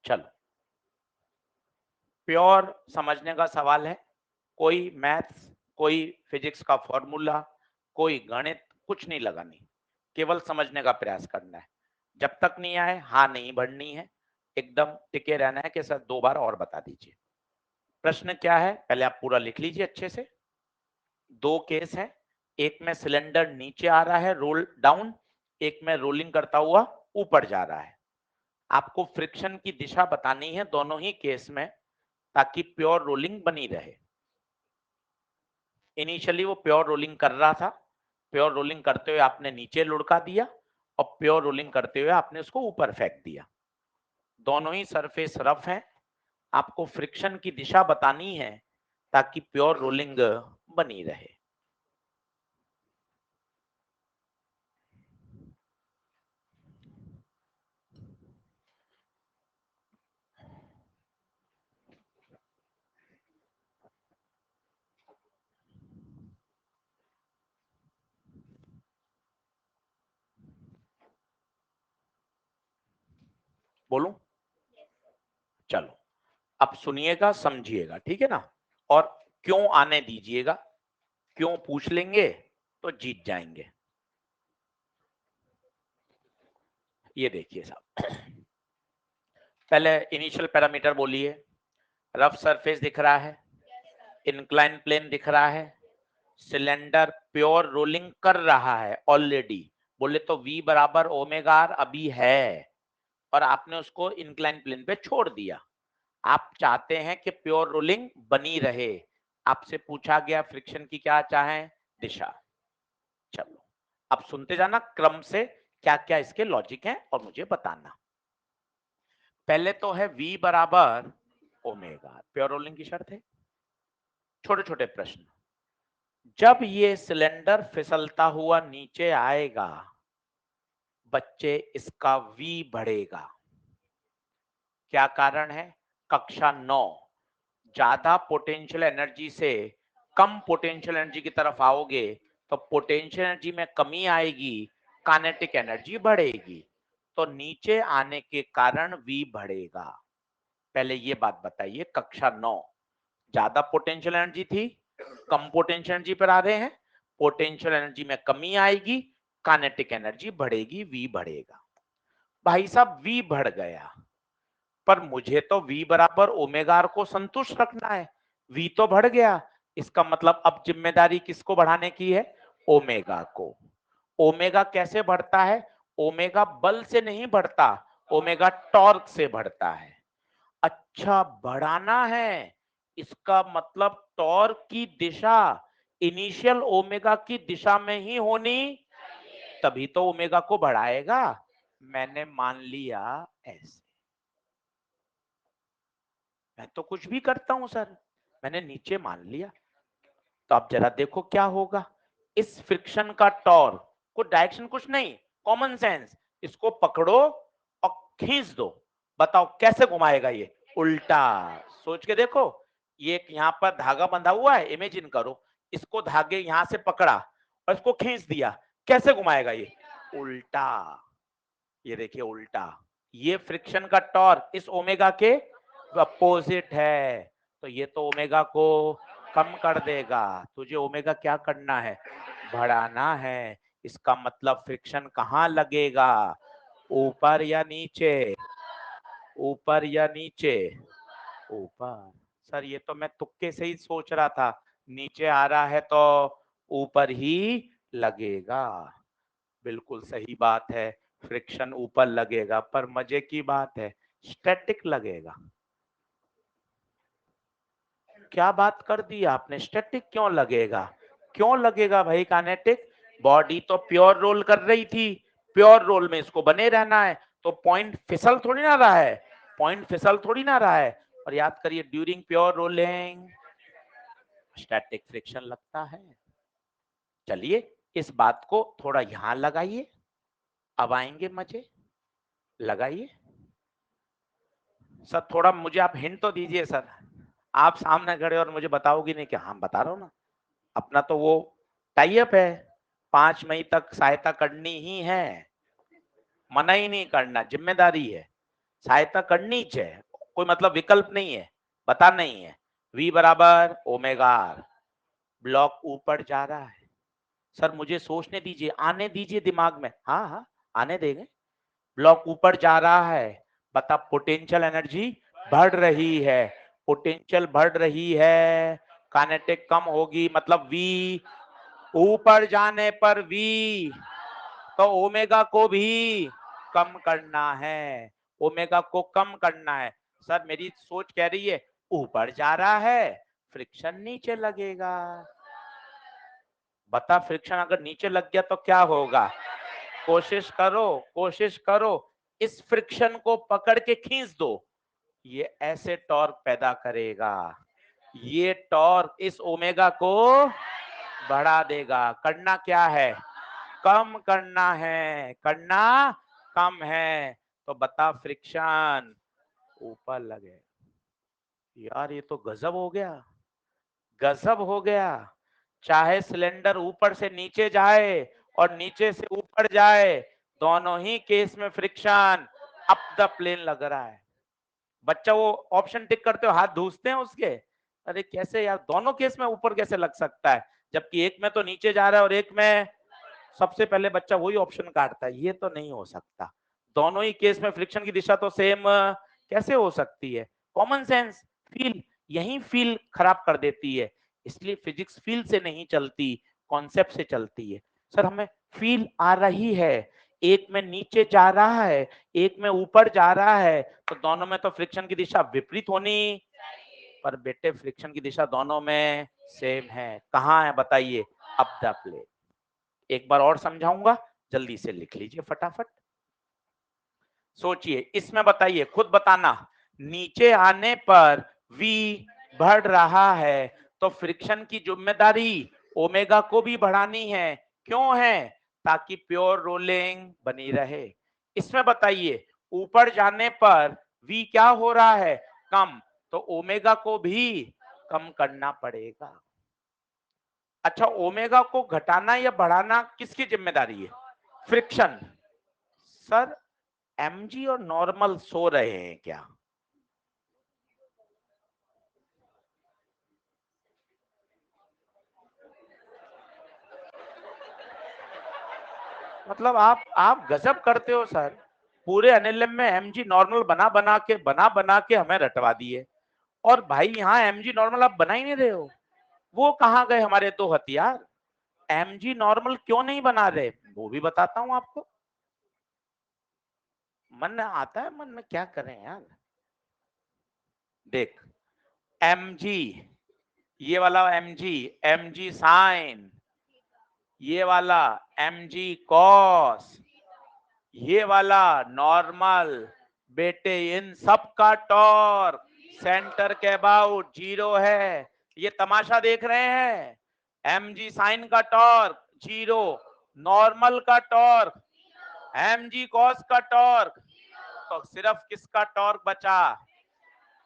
चलो, प्योर समझने का सवाल है, कोई मैथ्स, कोई फिजिक्स का फॉर्मूला, कोई गणित, कुछ नहीं लगानी, केवल समझने का प्रयास करना है। जब तक नहीं आए हाँ नहीं बढ़नी है, एकदम टिके रहना है कि सर 2 बार और बता दीजिए। प्रश्न क्या है पहले आप पूरा लिख लीजिए अच्छे से। 2 केस है, एक में सिलेंडर नीचे आ रहा है रोल डाउन, एक में रोलिंग करता हुआ ऊपर जा रहा है। आपको फ्रिक्शन की दिशा बतानी है दोनों ही केस में, ताकि प्योर रोलिंग बनी रहे। इनिशियली वो प्योर रोलिंग कर रहा था, प्योर रोलिंग करते हुए आपने नीचे लुढ़का दिया और प्योर रोलिंग करते हुए आपने उसको ऊपर फेंक दिया। दोनों ही सरफेस रफ है, आपको फ्रिक्शन की दिशा बतानी है ताकि प्योर रोलिंग बनी रहे। बोलूं? चलो, अब सुनिएगा समझिएगा, ठीक है ना, और क्यों आने दीजिएगा, क्यों पूछ लेंगे तो जीत जाएंगे। ये देखिए साहब, पहले इनिशियल पैरामीटर बोलिए। रफ सरफेस दिख रहा है, इंक्लाइन प्लेन दिख रहा है, सिलेंडर प्योर रोलिंग कर रहा है ऑलरेडी, बोले तो V बराबर ओमेगा आर अभी है, और आपने उसको इंक्लाइन प्लेन पे छोड़ दिया। आप चाहते हैं कि प्योर रोलिंग बनी रहे, आपसे पूछा गया फ्रिक्शन की क्या चाहें, दिशा। चलो, अब सुनते जाना क्रम से क्या क्या इसके लॉजिक हैं और मुझे बताना। पहले तो है V बराबर ओमेगा, प्योर रोलिंग की शर्त है। छोटे छोटे प्रश्न, जब ये सिलेंडर फिसलता हुआ नीचे आएगा बच्चे, इसका V बढ़ेगा। क्या कारण है? कक्षा 9, ज्यादा पोटेंशियल एनर्जी से कम पोटेंशियल एनर्जी की तरफ आओगे तो पोटेंशियल एनर्जी में कमी आएगी, काइनेटिक एनर्जी बढ़ेगी, तो नीचे आने के कारण V बढ़ेगा। पहले ये बात बताइए, कक्षा 9 ज्यादा पोटेंशियल एनर्जी थी, कम पोटेंशियल एनर्जी पर आ रहे हैं, पोटेंशियल एनर्जी में कमी आएगी, काइनेटिक एनर्जी बढ़ेगी, V बढ़ेगा। भाई साहब V बढ़ गया, पर मुझे तो V बराबर ओमेगा आर को संतुष्ट रखना है। V तो बढ़ गया, इसका मतलब अब जिम्मेदारी किसको बढ़ाने की है? ओमेगा को। ओमेगा कैसे बढ़ता है? ओमेगा बल से नहीं बढ़ता, ओमेगा टॉर्क से बढ़ता है। अच्छा, बढ़ाना है, इसका मतलब टॉर्क की दिशा इनिशियल ओमेगा की दिशा में ही होनी, तभी तो ओमेगा को बढ़ाएगा। मैंने मान लिया ऐसे, मैं तो कुछ भी करता हूं सर, मैंने नीचे मान लिया। तो अब जरा देखो क्या होगा, इस फ्रिक्शन का टॉर्क को डायरेक्शन कुछ नहीं, कॉमन सेंस, इसको पकड़ो और खींच दो, बताओ कैसे घुमाएगा ये? उल्टा। सोच के देखो, ये यहाँ पर धागा बंधा हुआ है, इमेजिन करो, इसको धागे यहां से पकड़ा और इसको खींच दिया, कैसे घुमाएगा ये? उल्टा। ये देखिए उल्टा, ये फ्रिक्शन का टॉर्क इस ओमेगा के अपोजिट है, तो ये तो ओमेगा को कम कर देगा। तुझे ओमेगा क्या करना है? बढ़ाना है। इसका मतलब फ्रिक्शन कहाँ लगेगा? ऊपर या नीचे? ऊपर या नीचे? ऊपर। सर ये तो मैं तुक्के से ही सोच रहा था, नीचे आ रहा है तो ऊपर ही लगेगा। बिल्कुल सही बात है, फ्रिक्शन ऊपर लगेगा, पर मजे की बात है स्टैटिक लगेगा। क्या बात कर दी आपने, स्टैटिक क्यों लगेगा? क्यों लगेगा भाई काइनेटिक? बॉडी तो प्योर रोल कर रही थी, प्योर रोल में इसको बने रहना है, तो पॉइंट फिसल थोड़ी ना रहा है, पॉइंट फिसल थोड़ी ना रहा है। और याद करिए, during pure rolling static friction लगता है। चलिए, इस बात को थोड़ा यहां लगाइए, अब आएंगे मजे, लगाइए। सर थोड़ा मुझे आप हिंट तो दीजिए सर, आप सामने खड़े और मुझे बताओगी नहीं कि हाँ बता रहा हूँ ना, अपना तो वो टाई अप है, 5 मई तक सहायता करनी ही है, मना ही नहीं करना, जिम्मेदारी है। सहायता करनी चाहिए, कोई मतलब विकल्प नहीं है, बता नहीं है। V बराबर ओमेगा आर। ब्लॉक ऊपर जा रहा है। सर मुझे सोचने दीजिए, आने दीजिए दिमाग में। हाँ हाँ आने देंगे। ब्लॉक ऊपर जा रहा है, बता पोटेंशियल एनर्जी बढ़ रही है, पोटेंशियल बढ़ रही है, काइनेटिक कम होगी, मतलब V ऊपर जाने पर V तो ओमेगा को भी कम करना है, ओमेगा को कम करना है। सर मेरी सोच कह रही है ऊपर जा रहा है, फ्रिक्शन नीचे लगेगा। बता फ्रिक्शन अगर नीचे लग गया तो क्या होगा? कोशिश करो, कोशिश करो, इस फ्रिक्शन को पकड़ के खींच दो, ये ऐसे टॉर्क पैदा करेगा, ये टॉर्क इस ओमेगा को बढ़ा देगा। करना क्या है? कम करना है, करना कम है। तो बता फ्रिक्शन ऊपर लगे। यार ये तो गजब हो गया, गजब हो गया। चाहे सिलेंडर ऊपर से नीचे जाए और नीचे से ऊपर जाए, दोनों ही केस में फ्रिक्शन अप द प्लेन लग रहा है। बच्चा वो ऑप्शन टिक करते हो हाथ धूसते हैं उसके, अरे कैसे यार, दोनों केस में ऊपर कैसे लग सकता है, जबकि एक में तो नीचे जा रहा है और एक में सबसे पहले बच्चा वही ऑप्शन काटता है। ये तो नहीं हो सकता, दोनों ही केस में फ्रिक्शन की दिशा तो सेम कैसे हो सकती है? कॉमन सेंस, फील, यही फील खराब कर देती है। इसलिए फिजिक्स फील से नहीं चलती, कॉन्सेप्ट से चलती है। सर हमें फील आ रही है, एक में नीचे जा रहा है, एक में ऊपर जा रहा है, तो दोनों में तो फ्रिक्शन की दिशा विपरीत होनी, पर बेटे फ्रिक्शन की दिशा दोनों में सेम है। कहाँ है बताइए? Up the plane. एक बार और समझाऊंगा, जल्दी से लिख लीजिए फटाफट। सोचिए इसमें, बताइए खुद बताना, नीचे आने पर V बढ़ रहा है तो फ्रिक्शन की जिम्मेदारी ओमेगा को भी बढ़ानी है। क्यों है? ताकि प्योर रोलिंग बनी रहे। इसमें बताइए ऊपर जाने पर V क्या हो रहा है? कम, तो ओमेगा को भी कम करना पड़ेगा। अच्छा ओमेगा को घटाना या बढ़ाना किसकी जिम्मेदारी है? फ्रिक्शन। सर mg और नॉर्मल सो रहे हैं क्या? मतलब आप गजब करते हो सर, पूरे एनएलएम में mg नॉर्मल बना के हमें रटवा दिए, और भाई यहाँ mg नॉर्मल आप बना ही नहीं रहे हो। वो कहाँ गए हमारे दो हथियार? mg नॉर्मल क्यों नहीं बना रहे वो भी बताता हूँ आपको। मन में आता है, मन में क्या करें यार। देख mg, ये वाला mg, mg साइन, ये वाला mg कॉस, ये वाला नॉर्मल। बेटे इन सब का टॉर्क सेंटर के अबाउट 0 है। ये तमाशा देख रहे हैं? mg साइन का टॉर्क 0, नॉर्मल का टॉर्क, mg कॉस का टॉर्क, तो सिर्फ किसका टॉर्क बचा?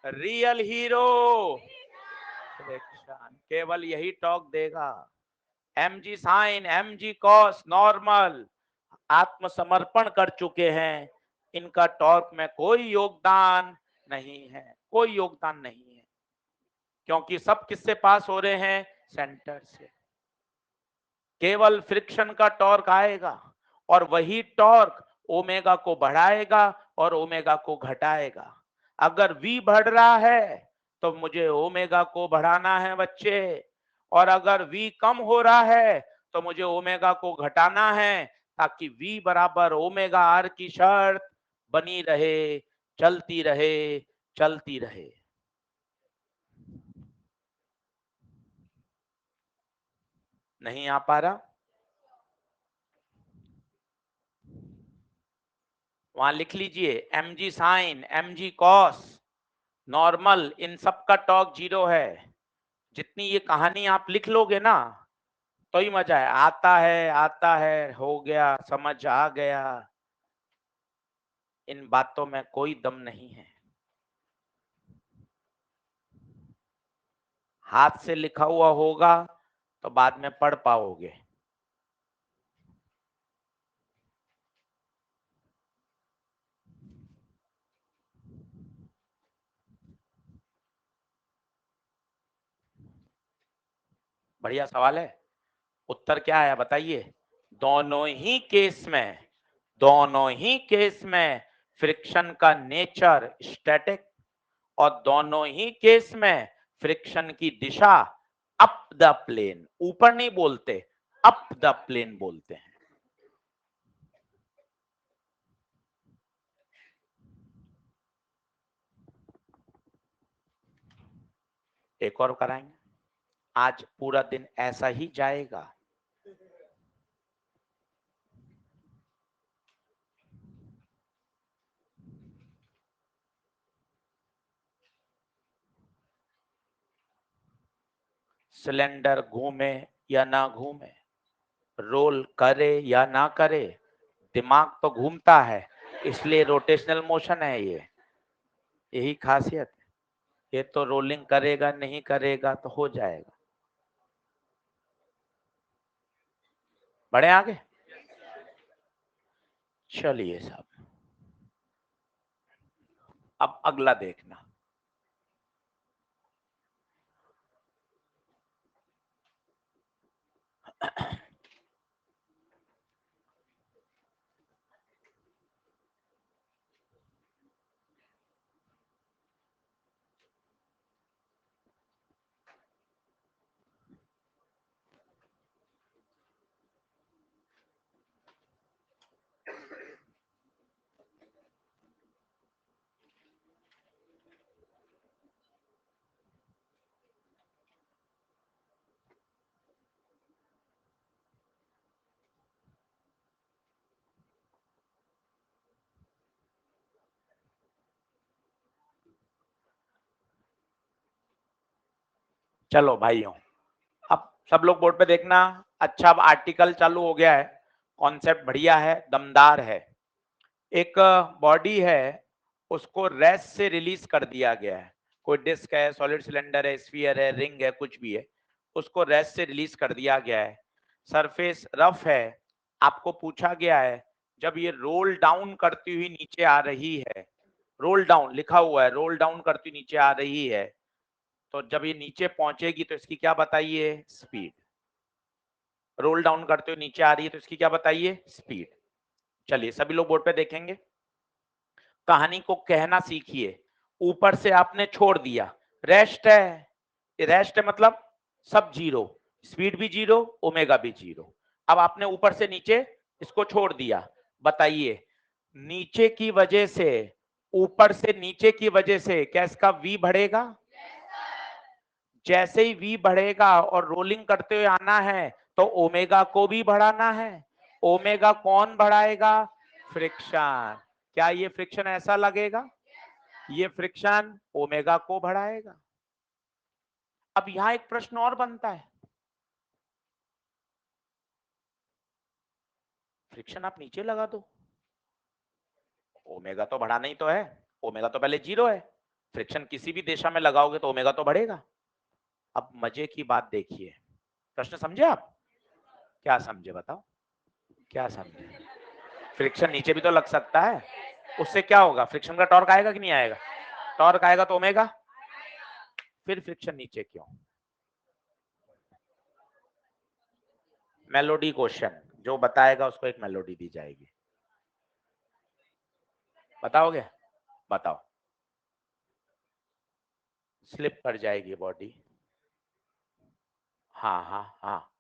रियल हीरो फ्रिक्शन, केवल यही टॉर्क देगा। mg sine, mg cos, normal आत्मसमर्पण कर चुके हैं, इनका टॉर्क में कोई योगदान नहीं है, कोई योगदान नहीं है, क्योंकि सब किससे पास हो रहे हैं? सेंटर से। केवल फ्रिक्शन का टॉर्क आएगा और वही टॉर्क ओमेगा को बढ़ाएगा और ओमेगा को घटाएगा। अगर V बढ़ रहा है तो मुझे ओमेगा को बढ़ाना है बच्चे, और अगर V कम हो रहा है तो मुझे ओमेगा को घटाना है, ताकि V बराबर ओमेगा आर की शर्त बनी रहे, चलती रहे, चलती रहे। नहीं आ पा रहा? वहां लिख लीजिए mg sine, mg cos, normal, इन सब का टॉर्क 0 है। जितनी ये कहानी आप लिख लोगे ना तो ही मजा है। आता है, हो गया, समझ आ गया, इन बातों में कोई दम नहीं है। हाथ से लिखा हुआ होगा तो बाद में पढ़ पाओगे। बढ़िया सवाल है। उत्तर क्या है बताइए। दोनों ही केस में फ्रिक्शन का नेचर स्टैटिक और दोनों ही केस में फ्रिक्शन की दिशा अप द प्लेन, ऊपर नहीं बोलते, अप द प्लेन बोलते हैं। एक और कराएंगे, आज पूरा दिन ऐसा ही जाएगा। सिलेंडर घूमे या ना घूमे, रोल करे या ना करे, दिमाग तो घूमता है, इसलिए रोटेशनल मोशन है ये, यही खासियत है। ये तो रोलिंग करेगा नहीं करेगा तो हो जाएगा। बढ़े आगे, चलिए साहब, अब अगला देखना। चलो भाइयों, अब सब लोग बोर्ड पे देखना। अच्छा, अब आर्टिकल चालू हो गया है, कॉन्सेप्ट बढ़िया है, दमदार है। एक बॉडी है, उसको रेस्ट से रिलीज कर दिया गया है। कोई डिस्क है, सॉलिड सिलेंडर है, स्फीयर है, रिंग है, कुछ भी है, उसको रेस्ट से रिलीज कर दिया गया है। सरफेस रफ है। आपको पूछा गया है, जब ये रोल डाउन करती हुई नीचे आ रही है, रोल डाउन लिखा हुआ है, रोल डाउन करती नीचे आ रही है, तो जब ये नीचे पहुंचेगी तो इसकी क्या बताइए, स्पीड। रोल डाउन करते हुए नीचे आ रही है तो इसकी क्या बताइए, स्पीड। चलिए सभी लोग बोर्ड पे देखेंगे, कहानी को कहना सीखिए। ऊपर से आपने छोड़ दिया, रेस्ट है, रेस्ट है मतलब सब जीरो, स्पीड भी जीरो, ओमेगा भी जीरो। अब आपने ऊपर से नीचे इसको छोड़ दिया, बताइए नीचे की वजह से, ऊपर से नीचे की वजह से क्या इसका वी बढ़ेगा? जैसे ही वी बढ़ेगा और रोलिंग करते हुए आना है तो ओमेगा को भी बढ़ाना है। ओमेगा कौन बढ़ाएगा? फ्रिक्शन। क्या ये फ्रिक्शन ऐसा लगेगा? ये फ्रिक्शन ओमेगा को बढ़ाएगा। अब यहां एक प्रश्न और बनता है, फ्रिक्शन आप नीचे लगा दो, ओमेगा तो बढ़ाना ही तो है, ओमेगा तो पहले जीरो है, फ्रिक्शन किसी भी दिशा में लगाओगे तो ओमेगा तो बढ़ेगा। अब मजे की बात देखिए, प्रश्न समझे आप? क्या समझे बताओ, क्या समझे? फ्रिक्शन नीचे भी तो लग सकता है, उससे क्या होगा, फ्रिक्शन का टॉर्क आएगा कि नहीं आएगा? टॉर्क आएगा तो ओमेगा, फिर फ्रिक्शन नीचे क्यों? मेलोडी क्वेश्चन, जो बताएगा उसको एक मेलोडी दी जाएगी। बताओगे? बताओ। स्लिप कर जाएगी बॉडी। हाँ हाँ हाँ।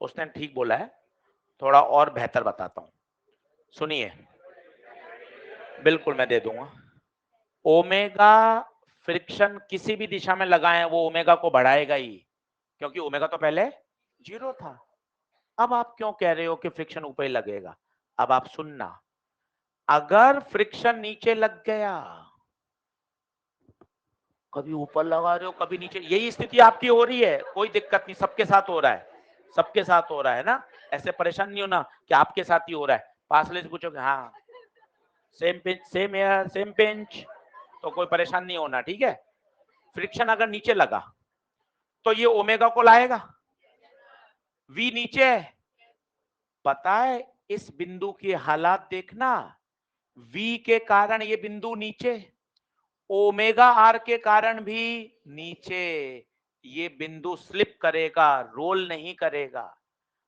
उसने ठीक बोला है, थोड़ा और बेहतर बताता हूँ, सुनिए। बिल्कुल मैं दे दूंगा। ओमेगा, फ्रिक्शन किसी भी दिशा में लगाएं वो ओमेगा को बढ़ाएगा ही, क्योंकि ओमेगा तो पहले जीरो था। अब आप क्यों कह रहे हो कि फ्रिक्शन ऊपर ही लगेगा? अब आप सुनना, अगर फ्रिक्शन नीचे लग गया, कभी ऊपर लगा रहे हो कभी नीचे, यही स्थिति आपकी हो रही है, कोई दिक्कत नहीं, सबके साथ हो रहा है, सबके साथ हो रहा है ना, ऐसे परेशान नहीं होना कि आपके साथ ही हो रहा है। पास वाले से पूछोगे हाँ same pinch, same air, same pinch, तो कोई परेशान नहीं होना, ठीक है। फ्रिक्शन अगर नीचे लगा तो ये ओमेगा को लाएगा, वी नीचे है, पता है इस बिंदु की हालात देखना, V के कारण ये बिंदु नीचे, ओमेगा आर के कारण भी नीचे, ये बिंदु स्लिप करेगा, रोल नहीं करेगा।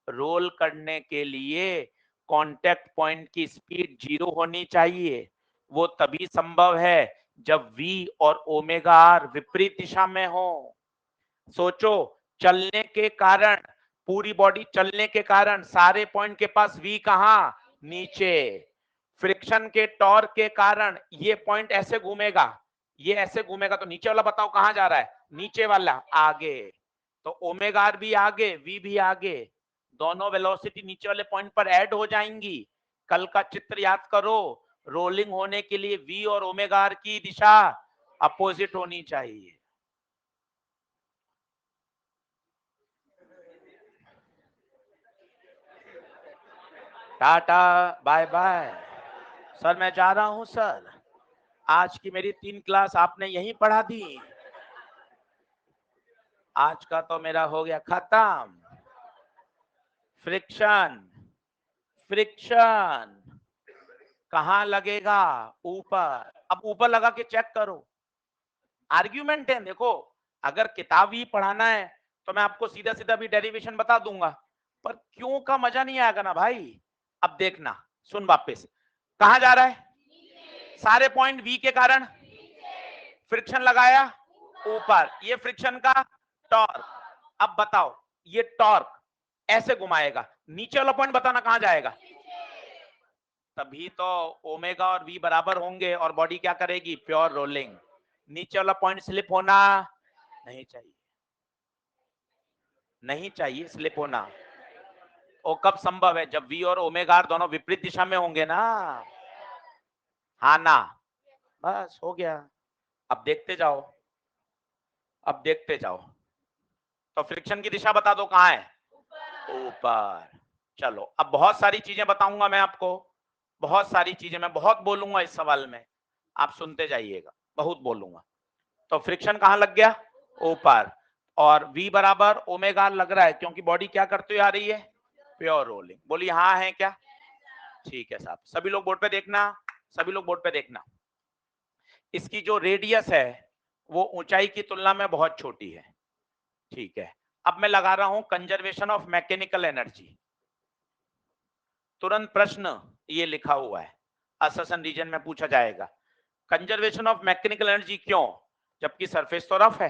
रोल करने के लिए कांटेक्ट पॉइंट की स्पीड 0 होनी चाहिए। वो तभी संभव है जब V और ओमेगा आर विपरीत दिशा में हो। सोचो, चलने के कारण, पूरी बॉडी चलने के कारण सारे पॉइंट के पास V कहां? नीचे। फ्रिक्शन के टॉर्क के कारण ये पॉइंट ऐसे घूमेगा, ये ऐसे घूमेगा, तो नीचे वाला बताओ कहां जा रहा है? नीचे वाला आगे। तो ओमेगा आर भी आगे, V भी आगे, दोनों वेलोसिटी नीचे वाले पॉइंट पर ऐड हो जाएंगी। कल का चित्र याद करो, रोलिंग होने के लिए V और ओमेगा आर की दिशा अपोजिट होनी चाहिए। Tata bye bye. सर मैं जा रहा हूं सर, आज की मेरी 3 क्लास आपने यहीं पढ़ा दी, आज का तो मेरा हो गया खत्म। फ्रिक्शन, फ्रिक्शन कहां लगेगा? ऊपर। अब ऊपर लगा के चेक करो, आर्ग्यूमेंट है। देखो, अगर किताब ही पढ़ाना है तो मैं आपको सीधा सीधा भी डेरिवेशन बता दूंगा, पर क्यों का मजा नहीं आएगा ना भाई। अब देखना, सुन वापस, कहां जा रहा है? सारे पॉइंट V के कारण फ्रिक्शन लगाया ऊपर, ये फ्रिक्शन का टॉर्क। अब बताओ, ये टॉर्क ऐसे घुमाएगा, नीचे वाला पॉइंट बताना कहां जाएगा? तभी तो ओमेगा और V बराबर होंगे और बॉडी क्या करेगी? Pure rolling. नीचे वाला पॉइंट स्लिप होना नहीं चाहिए, नहीं चाहिए स्लिप होना। और कब संभव है? जब V और ओमेगा आर दोनों विपरीत दिशा में होंगे ना। हाँ ना? बस हो गया। अब देखते जाओ, अब देखते जाओ। तो फ्रिक्शन की दिशा बता दो कहां है? ऊपर। चलो, अब बहुत सारी चीजें बताऊंगा मैं आपको, बहुत सारी चीजें मैं बहुत बोलूंगा इस सवाल में, आप सुनते जाइएगा, बहुत बोलूंगा। तो फ्रिक्शन कहां लग गया? ऊपर। और V बराबर ओमेगा लग रहा है क्योंकि बॉडी क्या करती आ रही है? Pure rolling. बोलिए हाँ है क्या? ठीक है साहब, सभी लोग बोर्ड पे देखना, सभी लोग बोर्ड पे देखना। इसकी जो रेडियस है वो ऊंचाई की तुलना में बहुत छोटी है। ठीक है, अब मैं लगा रहा हूं कंजर्वेशन ऑफ मैकेनिकल एनर्जी। तुरंत प्रश्न ये लिखा हुआ है, अससन रीजन में पूछा जाएगा, कंजर्वेशन ऑफ मैकेनिकल एनर्जी क्यों? जबकि सरफेस तो रफ है,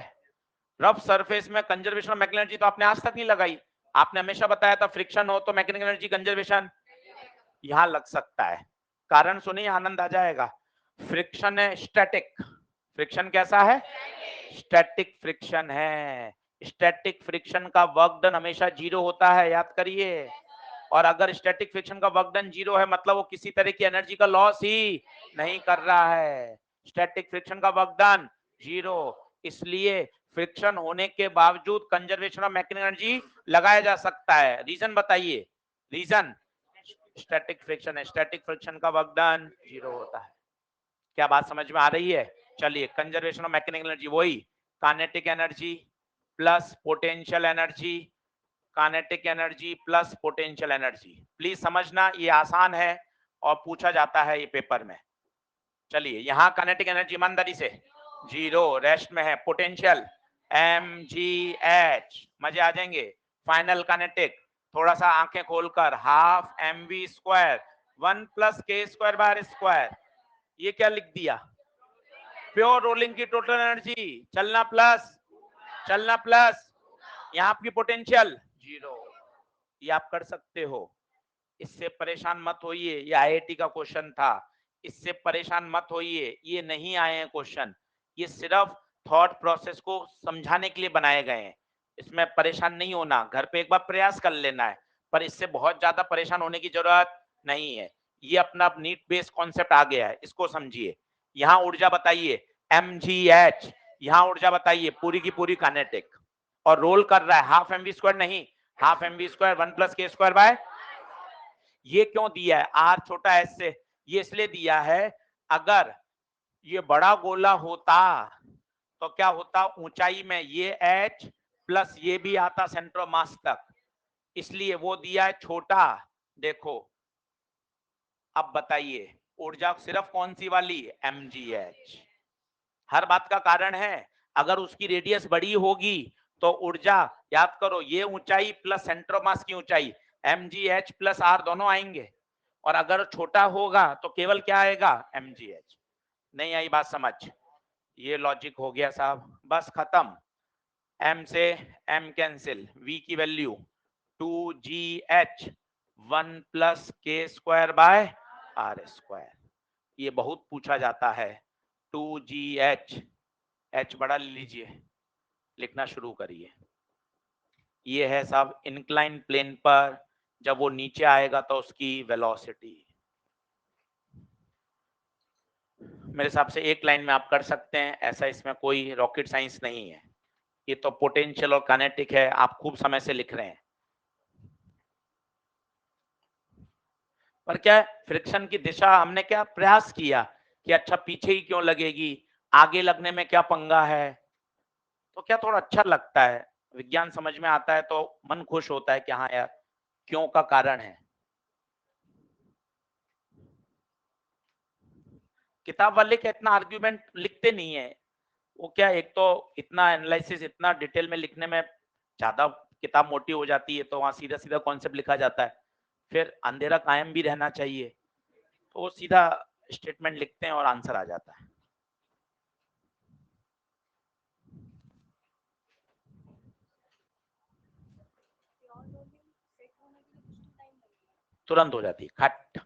रफ सरफेस में कंजर्वेशन ऑफ मैकेनिकल एनर्जी तो आपने आज तक नहीं लगाई। आपने हमेशा बताया था फ्रिक्शन हो तो मैकेनिकल एनर्जी कंजर्वेशन यहां लग सकता है। कारण सुनिए, आनंद आ जाएगा। फ्रिक्शन है स्टैटिक, फ्रिक्शन कैसा है? स्टैटिक फ्रिक्शन है। स्टैटिक फ्रिक्शन का वर्क डन हमेशा 0 होता है, याद करिए। और अगर स्टैटिक फ्रिक्शन का वर्क डन 0 है मतलब वो किसी तरह की एनर्जी का लॉस ही नहीं कर रहा है। स्टैटिक फ्रिक्शन का वर्क डन 0, इसलिए फ्रिक्शन होने के बावजूद कंजर्वेशन ऑफ मैकेनिकल एनर्जी लगाया जा सकता है। रीजन बताइए, रीजन स्टैटिक फ्रिक्शन है, स्टैटिक फ्रिक्शन का वर्क डन 0 होता है। क्या बात समझ में आ रही है? चलिए, कंजर्वेशन ऑफ मैकेनिकल एनर्जी वही kinetic energy plus potential energy, kinetic energy plus potential energy. Please समझना, ये आसान है और पूछा जाता है ये पेपर में। चलिए, यहाँ काइनेटिक एनर्जी ईमानदारी से 0, रेस्ट में है। पोटेंशियल mgh, मजे आ जाएंगे। फाइनल काइनेटिक, थोड़ा सा आंखें खोलकर, हाफ mv², 1 + k² ये क्या लिख दिया? प्योर रोलिंग की टोटल एनर्जी, चलना प्लस, चलना प्लस, यहाँ आपकी पोटेंशियल 0। ये आप कर सकते हो, इससे परेशान मत होइए, ये आईआईटी का क्वेश्चन था, इससे परेशान मत होइए, ये नहीं आए हैं क्वेश्चन, ये सिर्फ थॉट प्रोसेस को समझाने के लिए बनाए गए हैं। इसमें परेशान नहीं होना, घर पे एक बार प्रयास कर लेना है, पर इससे बहुत ज्यादा परेशान होने की जरूरत नहीं है। ये अपना नीट बेस्ड कॉन्सेप्ट आ गया है, इसको समझिए। यहाँ ऊर्जा बताइए mgh, यहाँ ऊर्जा बताइए पूरी की पूरी काइनेटिक, और रोल कर रहा है हाफ mv² नहीं, हाफ mv², 1 + k²। ये क्यों दिया है? आर छोटा एस से, ये इसलिए दिया है, अगर ये बड़ा गोला होता तो क्या होता? ऊंचाई में ये h प्लस ये भी आता सेंटर ऑफ मास तक, इसलिए वो दिया है छोटा। देखो, अब बताइए ऊर्जा सिर्फ कौन सी वाली, mgh। हर बात का कारण है, अगर उसकी रेडियस बड़ी होगी तो ऊर्जा, याद करो ये ऊंचाई प्लस सेंटर ऑफ मास की ऊंचाई mgh प्लस r दोनों आएंगे, और अगर छोटा होगा तो केवल क्या आएगा, mgh। नहीं आई बात समझ, ये लॉजिक हो गया साहब, बस खत्म। m से m कैंसिल, v की वैल्यू 2gh 1 प्लस के स्क्वायर बाय आर स्क्वायर। ये बहुत पूछा जाता है। 2gh, h बड़ा ले लीजिए, लिखना शुरू करिए। ये है साहब इंक्लाइन प्लेन पर जब वो नीचे आएगा तो उसकी वेलोसिटी। मेरे हिसाब से एक लाइन में आप कर सकते हैं, ऐसा इसमें कोई रॉकेट साइंस नहीं है। ये तो पोटेंशियल और काइनेटिक है, आप खूब समय से लिख रहे हैं। पर क्या है, फ्रिक्शन की दिशा हमने क्या प्रयास किया कि अच्छा पीछे ही क्यों लगेगी, आगे लगने में क्या पंगा है, तो क्या थोड़ा अच्छा लगता है, विज्ञान समझ में आता है तो मन खुश होता है कि हाँ यार क्यों का कारण है। किताब वाले क्या इतना आर्ग्यूमेंट लिखते नहीं है, वो क्या एक तो इतना एनालिसिस इतना डिटेल में लिखने में ज्यादा किताब मोटी हो जाती है, तो वहां सीधा सीधा कॉन्सेप्ट लिखा जाता है, फिर अंधेरा कायम भी रहना चाहिए, तो वो सीधा स्टेटमेंट लिखते हैं और आंसर आ जाता है। तुरंत हो जाती है खट।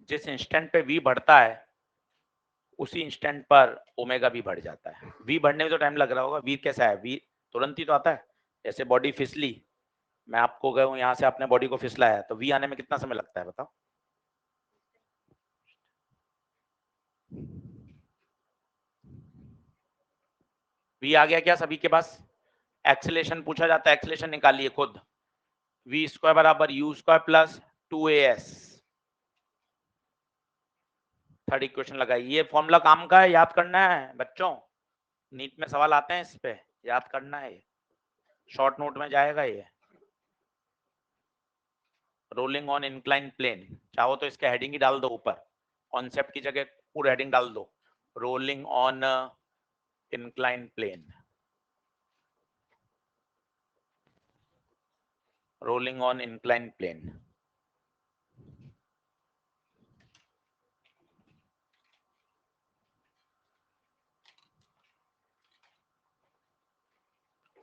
जिस इंस्टेंट पे v बढ़ता है उसी इंस्टेंट पर ओमेगा भी बढ़ जाता है। v बढ़ने में तो टाइम लग रहा होगा, v कैसा है, v तुरंत ही तो आता है। जैसे बॉडी फिसली, मैं आपको गया हूँ यहाँ से, आपने बॉडी को फिसलाया, तो v आने में कितना समय लगता है बताओ। v आ गया क्या सभी के पास? एक्सेलेरेशन पूछा जाता है, एक्सेलेरेशन निकालिए खुद। v स्क्वायर बराबर u square plus 2as। Third equation लगाइए। ये फॉर्मूला काम का है, याद करना है बच्चों, नीट में सवाल आते हैं इस पे, याद करना है, शॉर्ट नोट में जाएगा ये। रोलिंग ऑन इंक्लाइन प्लेन, चाहो तो इसका हेडिंग ही डाल दो ऊपर, कॉन्सेप्ट की जगह पूरा हेडिंग डाल दो, rolling on incline plane, rolling on incline plane.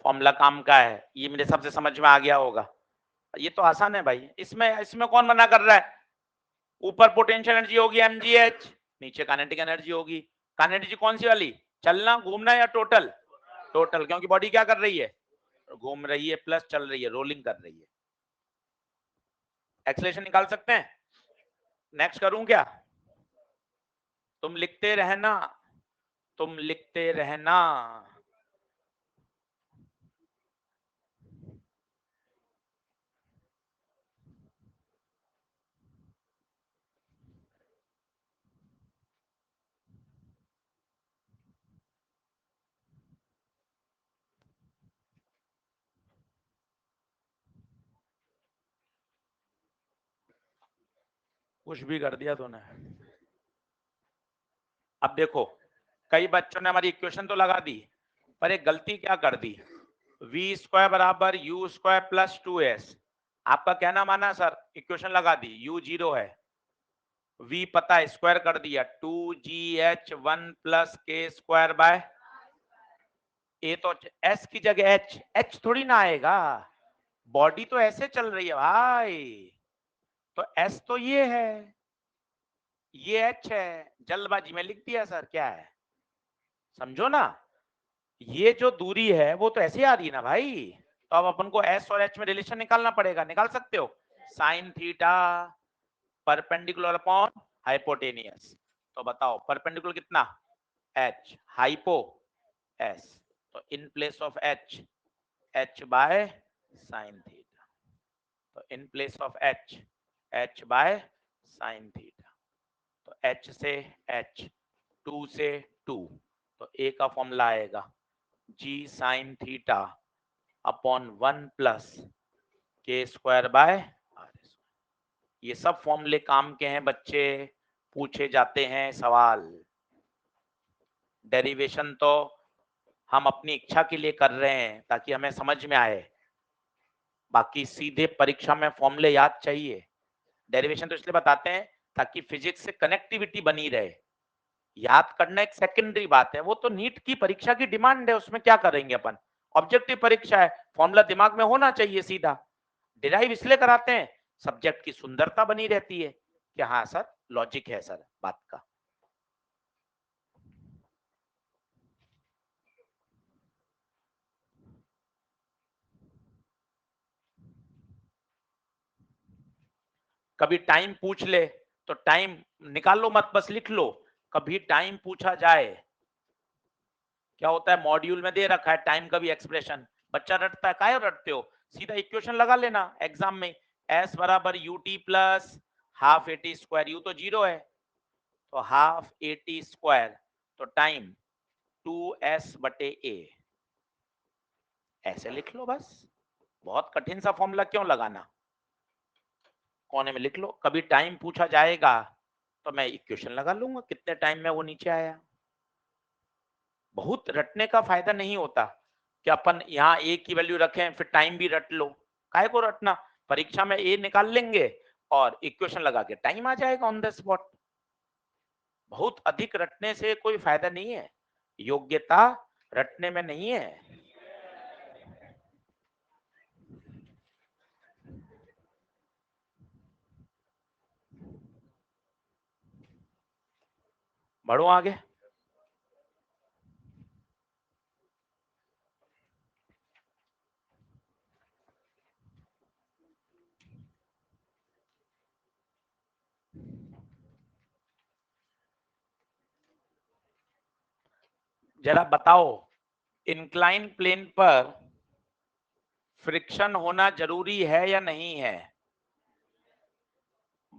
Formula काम का है, ये मेरे हिसाब से समझ में आ गया होगा। ये तो आसान है भाई, इसमें इसमें कौन मना कर रहा है। ऊपर पोटेंशियल एनर्जी होगी mgh, नीचे काइनेटिक एनर्जी होगी। काइनेटिक एनर्जी कौन सी वाली, चलना घूमना या टोटल, टोटल, क्योंकि बॉडी क्या कर रही है, घूम रही है प्लस चल रही है, रोलिंग कर रही है। एक्सेलरेशन निकाल सकते हैं, नेक्स्ट करूं क्या, तुम लिखते रहना, तुम लिखते रहना। कुछ भी कर दिया तूने। अब देखो, कई बच्चों ने हमारी इक्वेशन तो लगा दी, पर एक गलती क्या कर दी, v स्क्वायर बराबर u स्क्वायर प्लस 2s। आपका कहना माना सर, इक्वेशन लगा दी, u 0 है, v पता है स्क्वायर कर दिया, 2gh 1 प्लस के स्क्वायर बाय, ए तो s की जगह h थोड़ी ना आएगा, बॉडी तो ऐसे चल रही है भाई, तो s तो ये है, ये h है, जल्दबाजी में लिख दिया सर, क्या है समझो ना, ये जो दूरी है वो तो ऐसे आ रही है ना भाई, तो अब अपन को s और h में रिलेशन निकालना पड़ेगा, निकाल सकते हो, sine theta perpendicular upon hypotenuse, तो बताओ परपेंडिकुलर कितना h, हाइपो s, तो in place of h, h by sine theta, तो in place of h, h by sine theta, तो h से h, 2 से 2, तो a का फॉर्मूला आएगा g sine theta upon 1 plus के स्क्वायर बाय आर। ये सब फॉर्मूले काम के हैं बच्चे, पूछे जाते हैं सवाल। डेरिवेशन तो हम अपनी इच्छा के लिए कर रहे हैं ताकि हमें समझ में आए, बाकी सीधे परीक्षा में फॉर्मूले याद चाहिए। डेरिवेशन तो इसलिए बताते हैं ताकि फिजिक्स से कनेक्टिविटी बनी रहे। याद करना एक सेकेंडरी बात है, वो तो नीट की परीक्षा की डिमांड है, उसमें क्या करेंगे अपन। ऑब्जेक्टिव परीक्षा है, फॉर्मूला दिमाग में होना चाहिए सीधा। डिराइव इसलिए कराते हैं सब्जेक्ट की सुंदरता बनी रहती है कि हाँ सर लॉजिक है सर बात का। कभी टाइम पूछ ले तो टाइम निकालो मत, बस लिख लो। कभी टाइम पूछा जाए, क्या होता है मॉड्यूल में दे रखा है टाइम का भी एक्सप्रेशन, बच्चा रटता है, काहे रटते हो, सीधा इक्वेशन लगा लेना एग्जाम में, s बराबर U T plus half A T square, you तो जीरो है तो हाफ ए टी स्क्वायर, तो टाइम 2s बटे a, ऐसे लिख लो बस। बहुत कठिन सा फॉर्मूला क्यों लगाना, कोने में लिख लो। कभी टाइम पूछा जाएगा तो मैं इक्वेशन लगा लूंगा कितने टाइम में वो नीचे आया। बहुत रटने का फायदा नहीं होता कि अपन यहाँ ए की वैल्यू रखें फिर टाइम भी रट लो, काहे को रटना। परीक्षा में ए निकाल लेंगे और इक्वेशन लगा के टाइम आ जाएगा ऑन द स्पॉट। बहुत अधिक रटने से कोई फायदा नहीं है, योग्यता रटने में नहीं है। बढ़ो आगे। जरा बताओ, इंक्लाइन प्लेन पर फ्रिक्शन होना जरूरी है या नहीं है।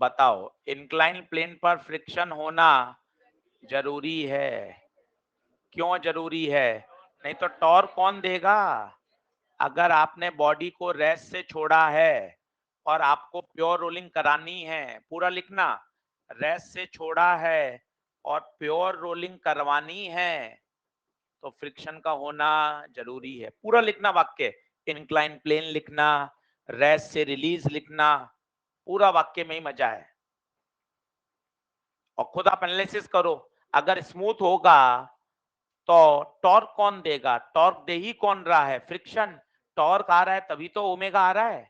बताओ, इंक्लाइन प्लेन पर फ्रिक्शन होना जरूरी है। क्यों जरूरी है, नहीं तो टॉर्क कौन देगा। अगर आपने बॉडी को रेस्ट से छोड़ा है और आपको प्योर रोलिंग करानी है, पूरा लिखना, रेस्ट से छोड़ा है और प्योर रोलिंग करवानी है तो फ्रिक्शन का होना जरूरी है। पूरा लिखना वाक्य, इंक्लाइन प्लेन लिखना, रेस्ट से रिलीज लिखना, पूरा वाक्य में ही मजा है। और खुद आप एनालिसिस करो, अगर स्मूथ होगा तो टॉर्क कौन देगा, टॉर्क दे ही कौन रहा है, फ्रिक्शन। टॉर्क आ रहा है तभी तो ओमेगा आ रहा है।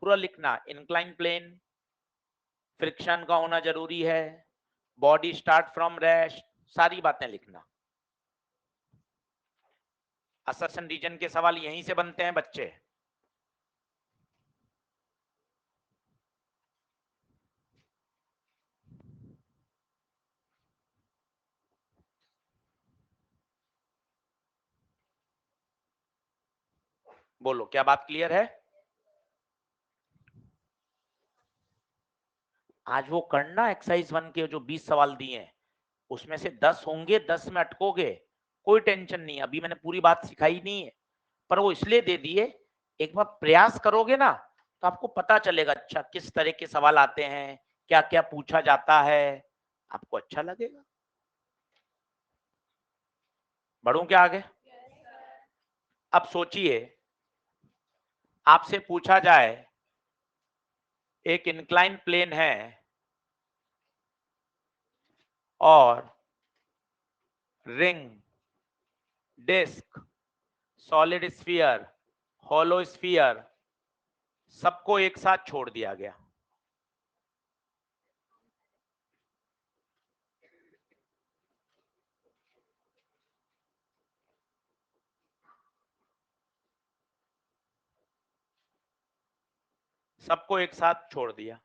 पूरा लिखना, इंक्लाइन प्लेन, फ्रिक्शन का होना जरूरी है, बॉडी स्टार्ट फ्रॉम रेस्ट, सारी बातें लिखना। असर्शन रीजन के सवाल यहीं से बनते हैं बच्चे। बोलो क्या बात क्लियर है। आज वो करना एक्सरसाइज 1 के जो 20 सवाल दिए हैं उसमें से 10 होंगे, 10 में अटकोगे, कोई टेंशन नहीं। अभी मैंने पूरी बात सिखाई नहीं है, पर वो इसलिए दे दिए, एक बार प्रयास करोगे ना तो आपको पता चलेगा अच्छा किस तरह के सवाल आते हैं, क्या क्या पूछा जाता है, आपको अच्छा लगेगा। बढ़ूं क्या आगे। अब सोचिए, आपसे पूछा जाए एक इंक्लाइन प्लेन है और ring, disc, solid sphere, hollow sphere सबको एक साथ छोड़ दिया गया। सबको एक साथ छोड़ दिया,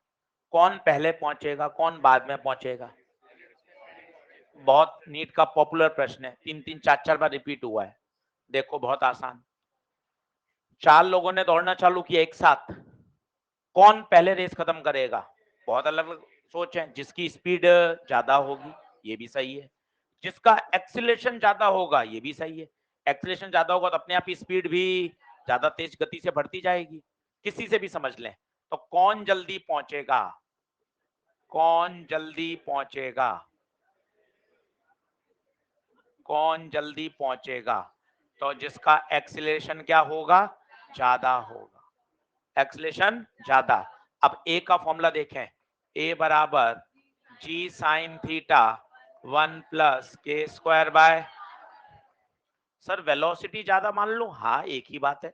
कौन पहले पहुंचेगा कौन बाद में पहुंचेगा। बहुत नीट का पॉपुलर प्रश्न है, 3-3 4-4 बार रिपीट हुआ है। देखो बहुत आसान, 4 लोगों ने दौड़ना चालू किया एक साथ, कौन पहले रेस खत्म करेगा। बहुत अलग अलग सोच है, जिसकी स्पीड ज्यादा होगी ये भी सही है, जिसका एक्सीलरेशन ज्यादा होगा ये भी सही है, एक्सीलरेशन ज्यादा होगा तो अपने आप ही स्पीड भी ज्यादा तेज गति से बढ़ती जाएगी। किसी से भी समझ लें, तो कौन जल्दी पहुंचेगा, कौन जल्दी पहुंचेगा, कौन जल्दी पहुंचेगा, तो जिसका एक्सीलरेशन क्या होगा, ज्यादा होगा, एक्सीलरेशन ज्यादा। अब ए का फॉर्मूला देखें, ए बराबर जी साइन थीटा 1 प्लस के स्क्वायर बाय, सर वेलोसिटी ज्यादा मान लो, हाँ एक ही बात है,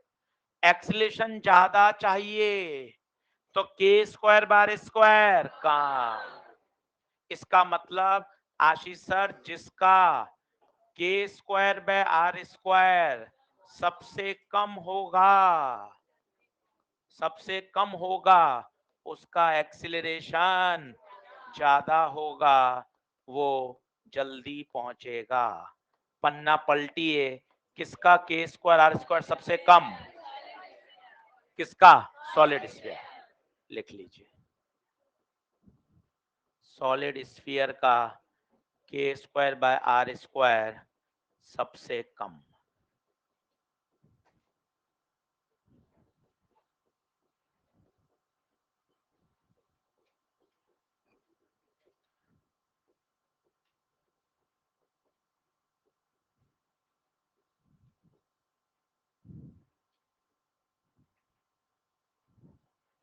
एक्सीलरेशन ज्यादा चाहिए तो के स्क्वायर बार स्क्वायर का, इसका मतलब आशीष सर जिसका के स्क्वायर बाय आर स्क्वायर सबसे कम होगा, सबसे कम होगा, उसका एक्सीलरेशन ज्यादा होगा, वो जल्दी पहुंचेगा। पन्ना पलटिए, किसका के स्क्वायर आर स्क्वायर सबसे कम, किसका, सॉलिड स्फीयर, लिख लीजिए सॉलिड स्फीयर का के स्क्वायर बाय आर स्क्वायर सबसे कम।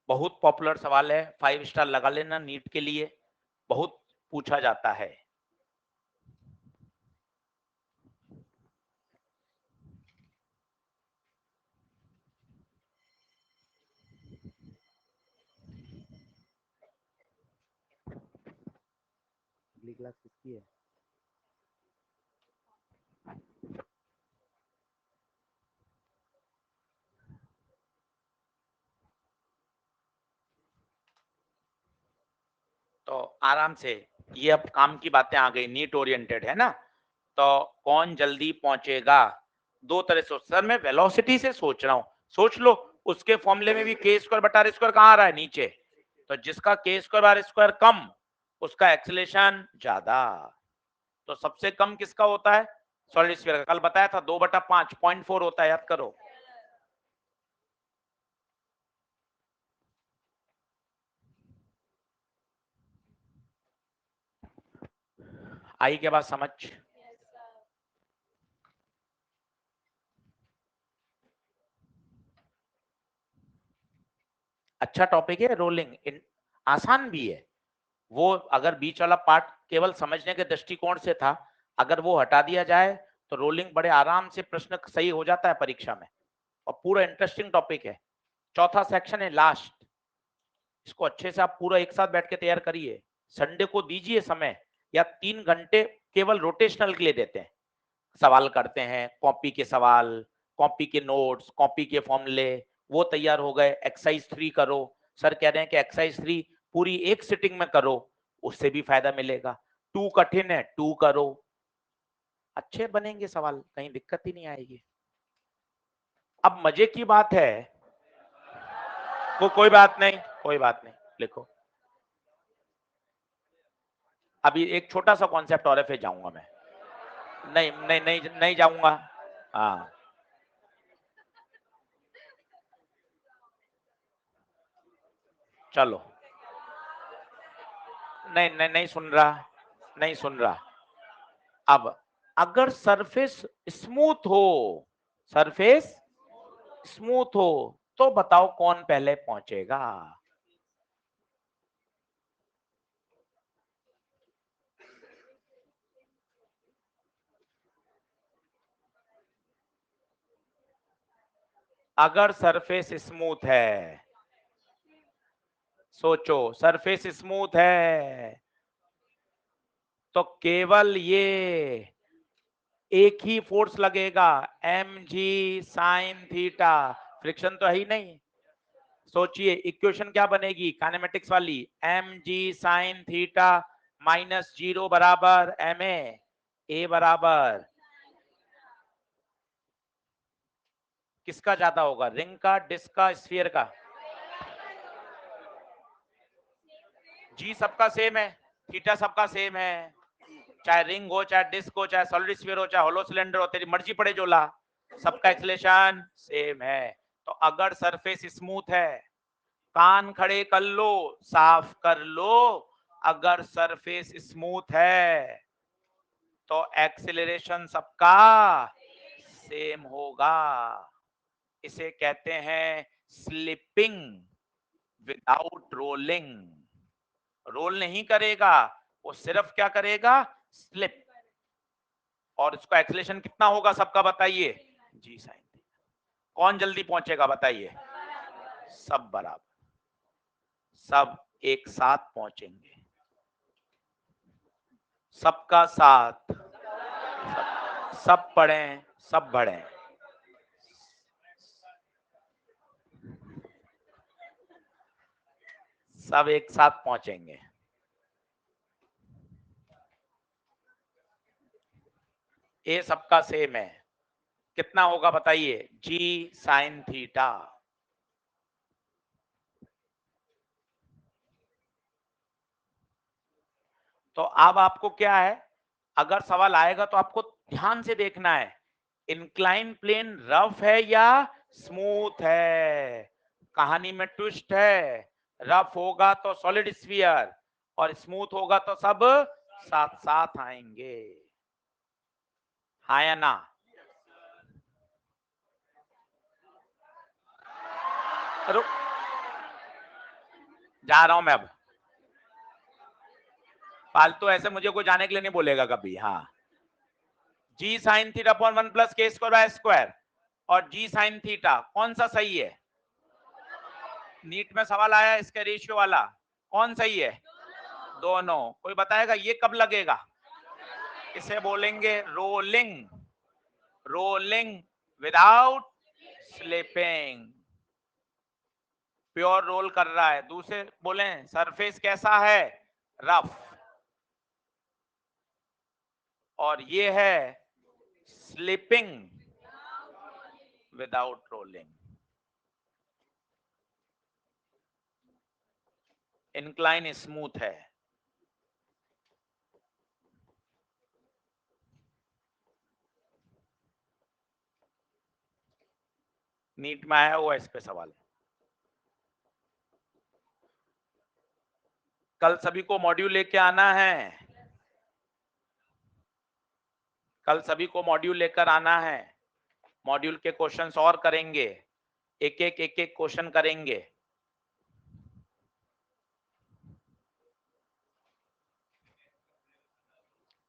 बहुत पॉपुलर सवाल है, 5 स्टार लगा लेना नीट के लिए, बहुत पूछा जाता है। अगली क्लास किसकी है? तो आराम से, ये अब काम की बातें आ गई, नीट ओरिएंटेड है ना, तो कौन जल्दी पहुंचेगा, दो तरह से, सर मैं वेलोसिटी से सोच रहा हूं, सोच लो उसके फॉर्मूले में भी के स्क्वायर बटा आर स्क्वायर कहां आ रहा है, नीचे, तो जिसका के स्क्वायर आर स्क्वायर कम उसका एक्सीलरेशन ज्यादा, तो सबसे कम किसका होता है, सॉलिड स्फीयर का, कल बताया था 2/5 0.4 होता है, याद करो। आई के बाद समझ, अच्छा टॉपिक है रोलिंग, आसान भी है वो, अगर बीच वाला पार्ट केवल समझने के दृष्टिकोण से था, अगर वो हटा दिया जाए तो रोलिंग बड़े आराम से प्रश्न सही हो जाता है परीक्षा में, और पूरा इंटरेस्टिंग टॉपिक है। चौथा सेक्शन है लास्ट, इसको अच्छे से आप पूरा एक साथ बैठ के तैयार करिए, संडे को दीजिए समय, या 3 घंटे केवल रोटेशनल के लिए देते हैं, सवाल करते हैं, कॉपी के सवाल, कॉपी के नोट्स, कॉपी के फॉर्मूले, वो तैयार हो गए, एक्सरसाइज 3 करो, सर कह रहे हैं कि एक्सरसाइज 3 पूरी एक सिटिंग में करो, उससे भी फायदा मिलेगा, 2 कठिन है 2 करो, अच्छे बनेंगे सवाल, कहीं दिक्कत ही नहीं आएगी। अब मजे की बात है, कोई बात नहीं, कोई बात नहीं, लिखो, अभी एक छोटा सा कॉन्सेप्ट और है फिर जाऊंगा मैं, नहीं नहीं नहीं नहीं जाऊंगा, हाँ चलो, नहीं नहीं नहीं सुन रहा, नहीं सुन रहा। अब अगर सरफेस स्मूथ हो, सरफेस स्मूथ हो, तो बताओ कौन पहले पहुंचेगा, अगर सरफेस स्मूथ है, सोचो सरफेस स्मूथ है, तो केवल ये एक ही फोर्स लगेगा, M G sine theta, friction तो है ही नहीं, सोचिए इक्वेशन क्या बनेगी काइनेमेटिक्स वाली, M G sine theta minus 0 बराबर एम ए बराबर, किसका ज्यादा होगा, रिंग का, डिस्क का, स्फीयर का, जी सबका सेम है, थीटा सबका सेम है, चाहे रिंग हो, चाहे डिस्क हो, चाहे सॉलिड स्फीयर हो, चाहे होलो सिलेंडर हो, तेरी मर्जी पड़े जो ला, सबका एक्सेलरेशन सेम है। तो अगर सरफेस स्मूथ है, कान खड़े कर लो, साफ कर लो, अगर सरफेस स्मूथ है तो एक्सेलरेशन सबका सेम होगा। इसे कहते हैं स्लिपिंग विदाउट रोलिंग। रोल नहीं करेगा, वो सिर्फ क्या करेगा, स्लिप। और इसका एक्सेलरेशन कितना होगा सबका बताइए, जी साइन। कौन जल्दी पहुंचेगा बताइए, सब बराबर, सब एक साथ पहुंचेंगे, सबका साथ, सब पढ़े, सब बढ़े। सब एक साथ पहुंचेंगे। ए सबका सेम है, कितना होगा बताइए, जी साइन थीटा। तो अब आपको क्या है, अगर सवाल आएगा तो आपको ध्यान से देखना है, इंक्लाइन प्लेन रफ है या स्मूथ है। कहानी में ट्विस्ट है, रफ होगा तो सॉलिड स्फीयर और स्मूथ होगा तो सब साथ साथ आएंगे, हाँ या ना। रुक, जा रहा हूं मैं अब, फालतू ऐसे मुझे कोई जाने के लिए नहीं बोलेगा कभी। हाँ, जी साइन थीटा अपॉन 1 प्लस के स्क्वायर बाय स्क्वायर और जी साइन थीटा कौन सा सही है। नीट में सवाल आया इसके रेशियो वाला, कौन सही है, दोनों। कोई बताएगा ये कब लगेगा, इसे बोलेंगे rolling, rolling without slipping. Pure roll कर रहा है। दूसरे बोले सरफेस कैसा है, रफ, और ये है slipping without rolling. Incline smooth है, नीट में आया हुआ इस पे सवाल। कल सभी को मॉड्यूल लेके आना है, कल सभी को मॉड्यूल लेकर आना है। मॉड्यूल के क्वेश्चंस और करेंगे, एक एक क्वेश्चन करेंगे।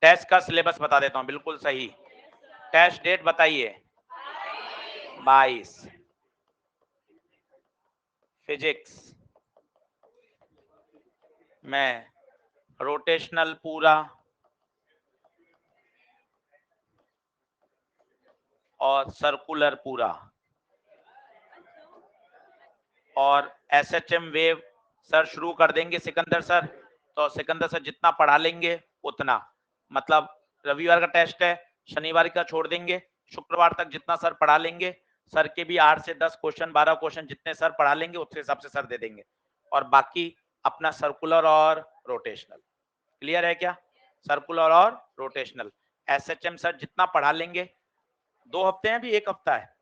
टेस्ट का सिलेबस बता देता हूं, बिल्कुल सही। टेस्ट डेट बताइए, 22। फिजिक्स में रोटेशनल पूरा और सर्कुलर पूरा और एसएचएम वेव सर शुरू कर देंगे सिकंदर सर। तो सिकंदर सर जितना पढ़ा लेंगे उतना, मतलब रविवार का टेस्ट है, शनिवार का छोड़ देंगे, शुक्रवार तक जितना सर पढ़ा लेंगे, सर के भी 8 से 10 क्वेश्चन 12 क्वेश्चन जितने सर पढ़ा लेंगे उस हिसाब से सर दे देंगे। और बाकी अपना सर्कुलर और रोटेशनल, क्लियर है क्या, सर्कुलर और रोटेशनल। एसएचएम सर जितना पढ़ा लेंगे, 2 हफ्ते हैं, अभी 1 हफ्ता है,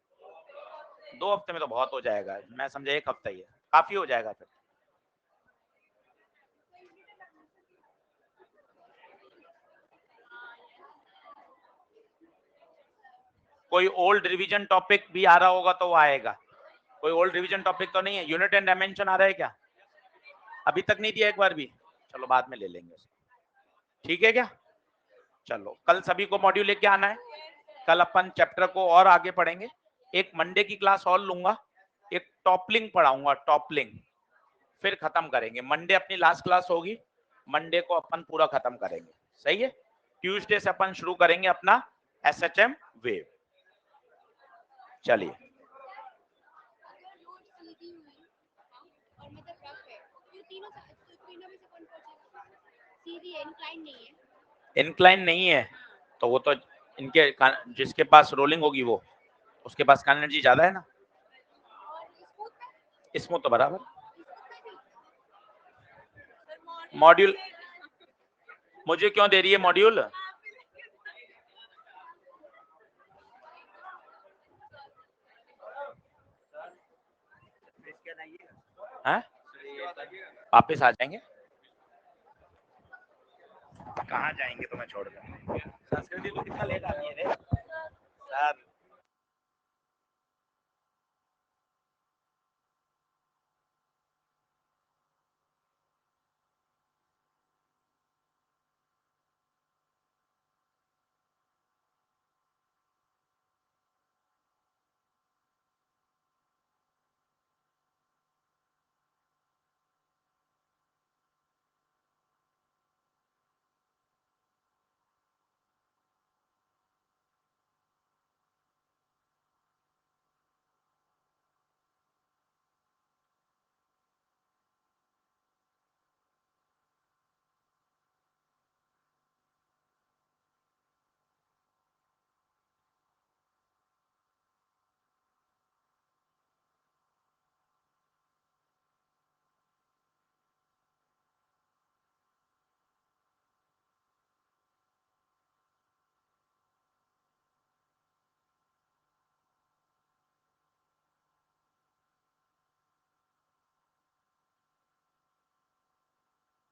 2 हफ्ते में तो बहुत हो जाएगा, मैं समझा 1 हफ्ता ही है, काफी हो जाएगा फिर। कोई ओल्ड रिवीजन टॉपिक भी आ रहा होगा तो वो आएगा। कोई ओल्ड रिवीजन टॉपिक तो नहीं है, यूनिट एंड डायमेंशन आ रहा है क्या, अभी तक नहीं दिया एक बार भी, चलो बाद में ले लेंगे, ठीक है क्या। चलो कल सभी को मॉड्यूल लेके आना है, कल अपन चैप्टर को और आगे पढ़ेंगे। एक मंडे की क्लास और लूंगा, एक टॉपलिंग पढ़ाऊंगा, टॉपलिंग, फिर खत्म करेंगे। मंडे अपनी लास्ट क्लास होगी, मंडे को अपन पूरा खत्म करेंगे, सही है। ट्यूसडे से अपन शुरू करेंगे अपना एसएचएम वेव। चलिए, इंक्लाइन नहीं है तो वो तो इनके जिसके पास रोलिंग होगी वो, उसके पास का एनर्जी ज्यादा है ना। इसमें तो बराबर मॉड्यूल, मुझे क्यों दे रही है मॉड्यूल, हैं? वापिस आ जाएंगे? कहाँ जाएंगे तुम्हें छोड़ कर? संस्कृति तो कितना लेट आती है रे सर।